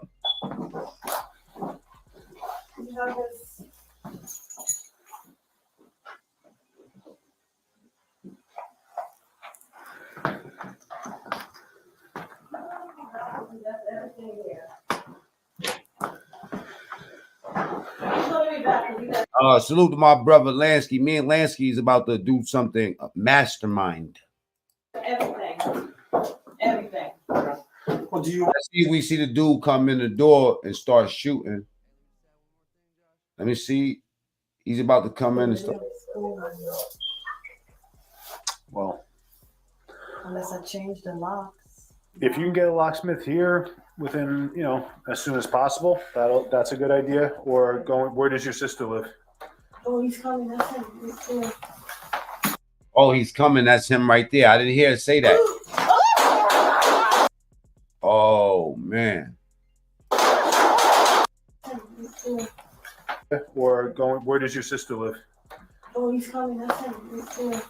Salute to my brother Lansky. Me and Lansky is about to do something mastermind. Everything. Well, Let's see if we see the dude come in the door and start shooting. Let me see. He's about to come in and start. Well, unless I change the locks. If you can get a locksmith here within, as soon as possible, that's a good idea. Or where does your sister live? Oh, he's coming. That's him. He's here. Oh, he's coming. That's him right there. I didn't hear her say that. Oh, man. Or where does your sister live? Oh, he's coming. That's him. He's here.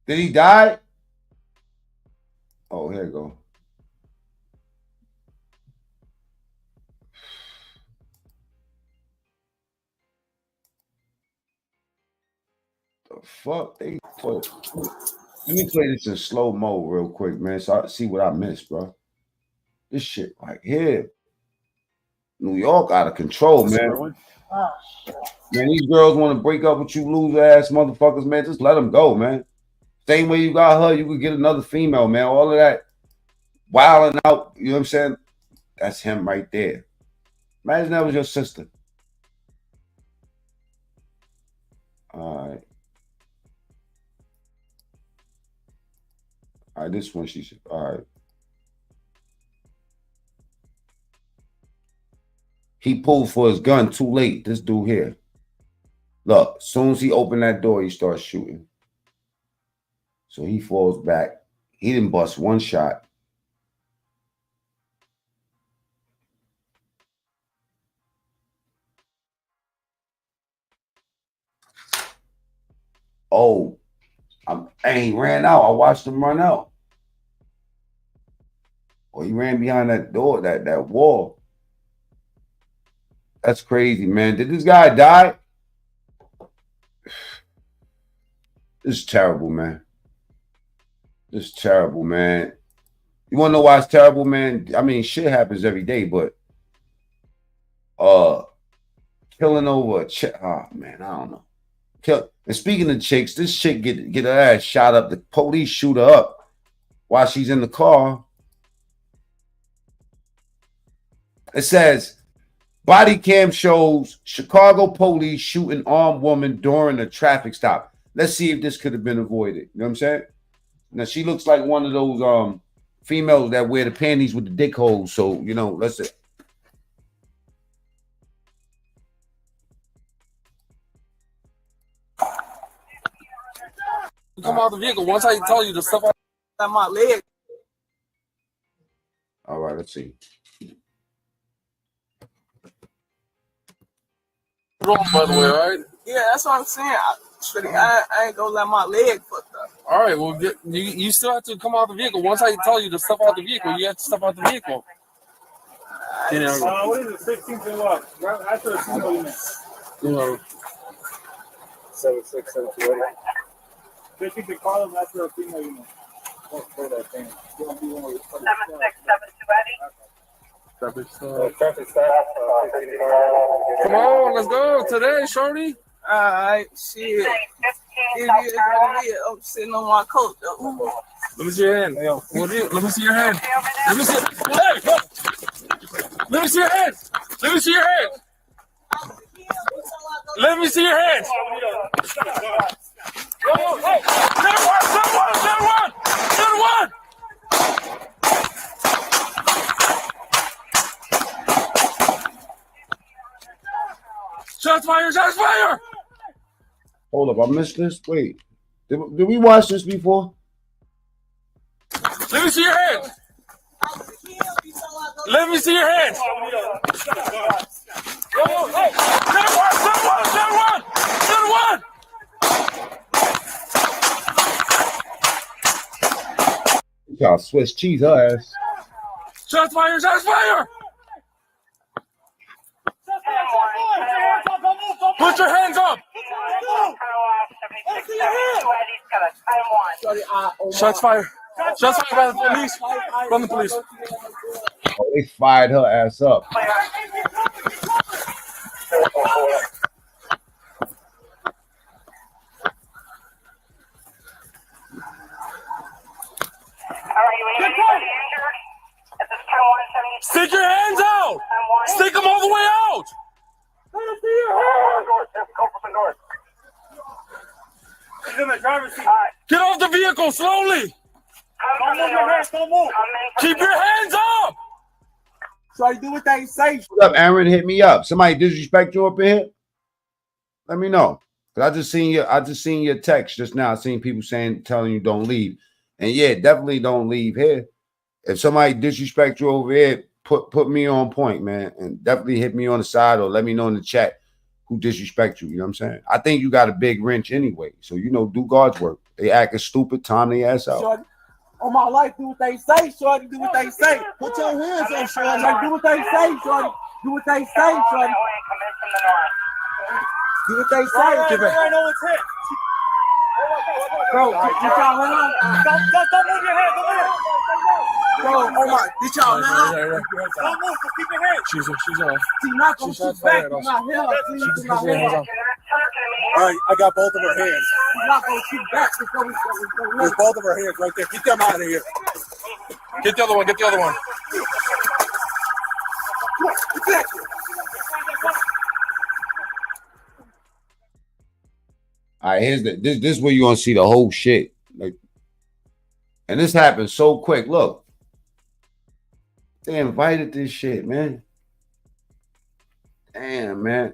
Did he die? Oh, here you go. The fuck? Let me play this in slow mo real quick, man, so I see what I missed, bro. This shit right here. New York out of control, man. Man, these girls want to break up with you loser ass motherfuckers, man. Just let them go, man. Same way you got her, you could get another female, man. All of that wilding out, you know what I'm saying? That's him right there. Imagine that was your sister. All right. All right, this one she should. All right. He pulled for his gun too late. This dude here. Look, as soon as he opened that door, he starts shooting. So he falls back. He didn't bust one shot. Oh, and he ran out. I watched him run out. Oh, he ran behind that door, that wall. That's crazy, man. Did this guy die? This is terrible, man. This is terrible, man. You want to know why it's terrible, man? I mean, shit happens every day, but killing over a chick. Oh man, I don't know. And speaking of chicks, this chick get her ass shot up. The police shoot her up while she's in the car. It says, body cam shows Chicago police shooting armed woman during a traffic stop. Let's see if this could have been avoided. You know what I'm saying? Now, she looks like one of those females that wear the panties with the dick holes. So, you know, let's see. Come out the vehicle. Once I tell you the stuff on my leg. All right, let's see. Wrong, by the way, right? Yeah, that's what I'm saying. I ain't gonna let my leg fucked up. All right, well, you still have to come out the vehicle. Once I tell you to step out the vehicle, you have to step out the vehicle. You know, what is it? 16 to what? After a single unit. You know. 7672. 15 to call them after a female unit. That thing. 7672 Traffic stop. Come on, let's go today, shorty. Alright, shit. I'm sitting on my coat though. Let me see your hand. Let me see your hand. Let me see. Hey, let me see your hand. Let me see your hand. Let me see your hand. Hey, get one. Shots fire! Hold up, I missed this. Wait, did we watch this before? Let me see your hand. Let me see your hand. Hey, get one. Y'all Swiss cheese her ass. Shots fire! Put your hands up! Shots fired by the police. From the police. Oh, they fired her ass up. Stick your hands out! Stick them all the way out! He's in the driver's seat. Get off the vehicle slowly! Don't move your hands, don't move. Keep your hands up! Try to do what they say. What's up, Aaron? Hit me up. Somebody disrespect you up in here? Let me know. Cause I just seen your text just now. I seen people telling you don't leave. And yeah, definitely don't leave here. If somebody disrespect you over here, put me on point, man. And definitely hit me on the side or let me know in the chat who disrespect you. You know what I'm saying? I think you got a big wrench anyway. So, you know, do God's work. They acting stupid, time they ass out. Shorty, on my life, do what they say, shorty. Do what they say. Put your hands on, shorty. Do what they say, shorty. Do what they say, shorty. Do what they say. No one's hit. Bro, get y'all hand on. Don't move your head. Don't move. Bro, oh my, get y'all hand on. Don't move. Just keep your hands. She's on. She's not going to shoot back with my hair. Please, my hair. All right, I got both of her hands. She's not going to shoot back before we There's both of her hands right there. Get them out of here. Get the other one. All right, here's this is where you're gonna see the whole shit. Like, and this happened so quick. Look, they invited this shit, man. Damn, man.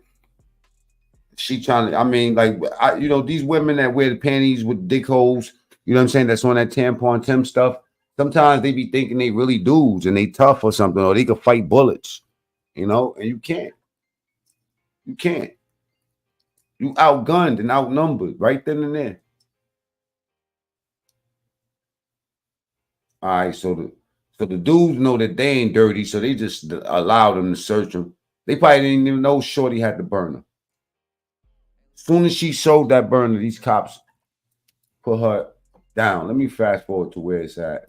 She trying to, I mean, like, you know, these women that wear the panties with dick holes, you know what I'm saying? That's on that tampon Tim stuff. Sometimes they be thinking they really dudes and they tough or something, or they could fight bullets, you know, and you can't. You can't. You outgunned and outnumbered right then and there. All right, so the dudes know that they ain't dirty, so they just allowed them to search them. They probably didn't even know Shorty had the burner. As soon as she showed that burner, these cops put her down. Let me fast forward to where it's at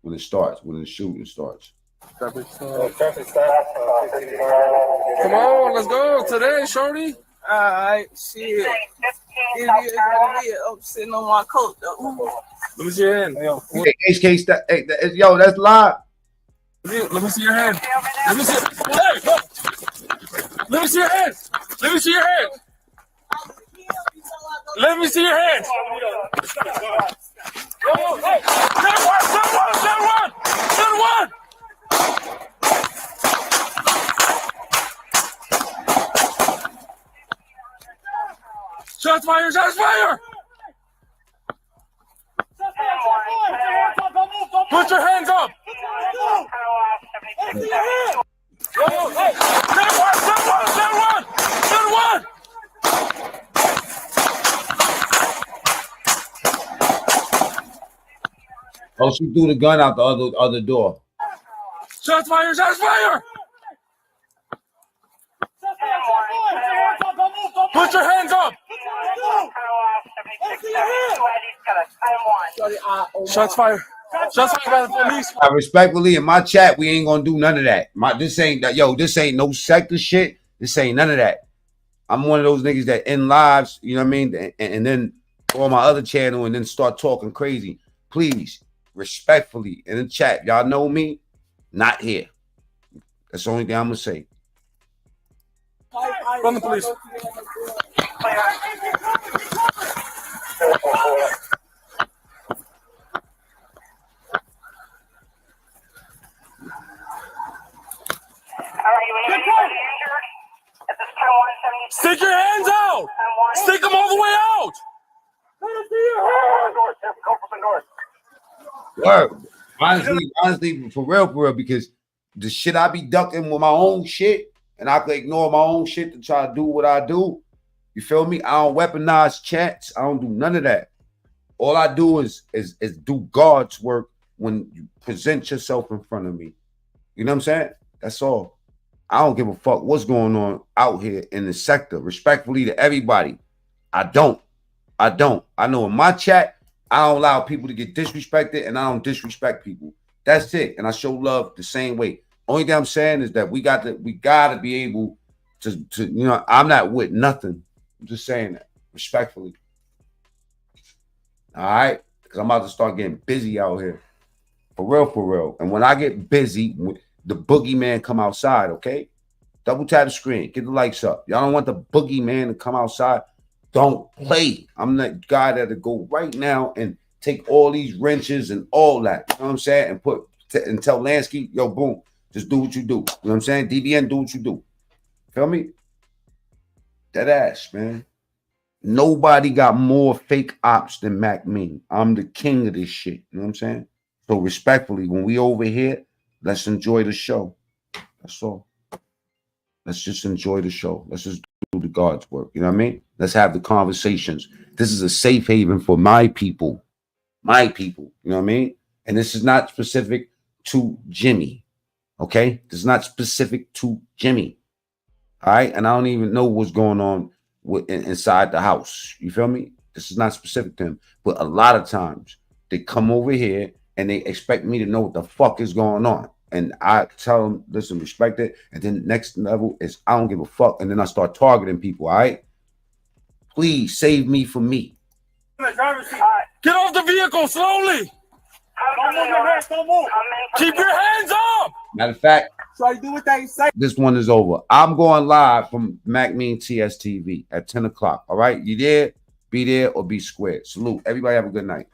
when it starts, when the shooting starts. Come on, let's go today, shorty. Alright, shit. I'm sitting on my coat though. Let me see your hand. Hey, yo, that's live. Let me see your hand. Let me see. Hey, go. Let me see your hand. Let me see your hand. Let me see your hand. Yo, hey, send one. Shots fired! Shots fired! Put your hands up! Send one! Oh, she threw the gun out the other door. Shots fired! Shots fired! Put your hands up! Shots fired! Shots fired by the police! Respectfully, in my chat, we ain't gonna do none of that. This ain't no sector shit. This ain't none of that. I'm one of those niggas that end lives, you know what I mean, and then go on my other channel and then start talking crazy. Please, respectfully, in the chat, y'all know me, not here. That's the only thing I'm gonna say. Run the police. Stick your hands out! Stick them all the way out! Word. Honestly, for real, because the shit I be ducking with my own shit, and I could ignore my own shit to try to do what I do. You feel me? I don't weaponize chats. I don't do none of that. All I do is do God's work when you present yourself in front of me. You know what I'm saying? That's all. I don't give a fuck what's going on out here in the sector. Respectfully to everybody, I don't. I know in my chat, I don't allow people to get disrespected, and I don't disrespect people. That's it. And I show love the same way. Only thing I'm saying is that we gotta be able to you know, I'm not with nothing. I'm just saying that respectfully. All right, because I'm about to start getting busy out here, for real. And when I get busy, the boogeyman come outside. Okay, double tap the screen, get the likes up. Y'all don't want the boogeyman to come outside. Don't play. I'm that guy that'll go right now and take all these wrenches and all that. You know what I'm saying? And tell Lansky, yo, boom, just do what you do. You know what I'm saying? DBN, do what you do. Feel me? That ass, man. Nobody got more fake ops than Mac Mean. I'm the king of this shit. You know what I'm saying? So respectfully, when we over here, let's enjoy the show. That's all. Let's just enjoy the show. Let's just do the God's work. You know what I mean? Let's have the conversations. This is a safe haven for my people. My people. You know what I mean? And this is not specific to Jimmy. Okay? This is not specific to Jimmy. All right? And I don't even know what's going on inside the house. You feel me? This is not specific to him. But a lot of times they come over here and they expect me to know what the fuck is going on. And I tell them, listen, respect it. And then next level is I don't give a fuck. And then I start targeting people, all right? Please save me from me. Get off the vehicle slowly. Don't move your hands, don't move. Keep your hands up. Matter of fact, Try to do what they say. this one is over. I'm going live from Mac Mean TS TV at 10 o'clock. All right? You there? Be there or be squared. Salute. Everybody have a good night.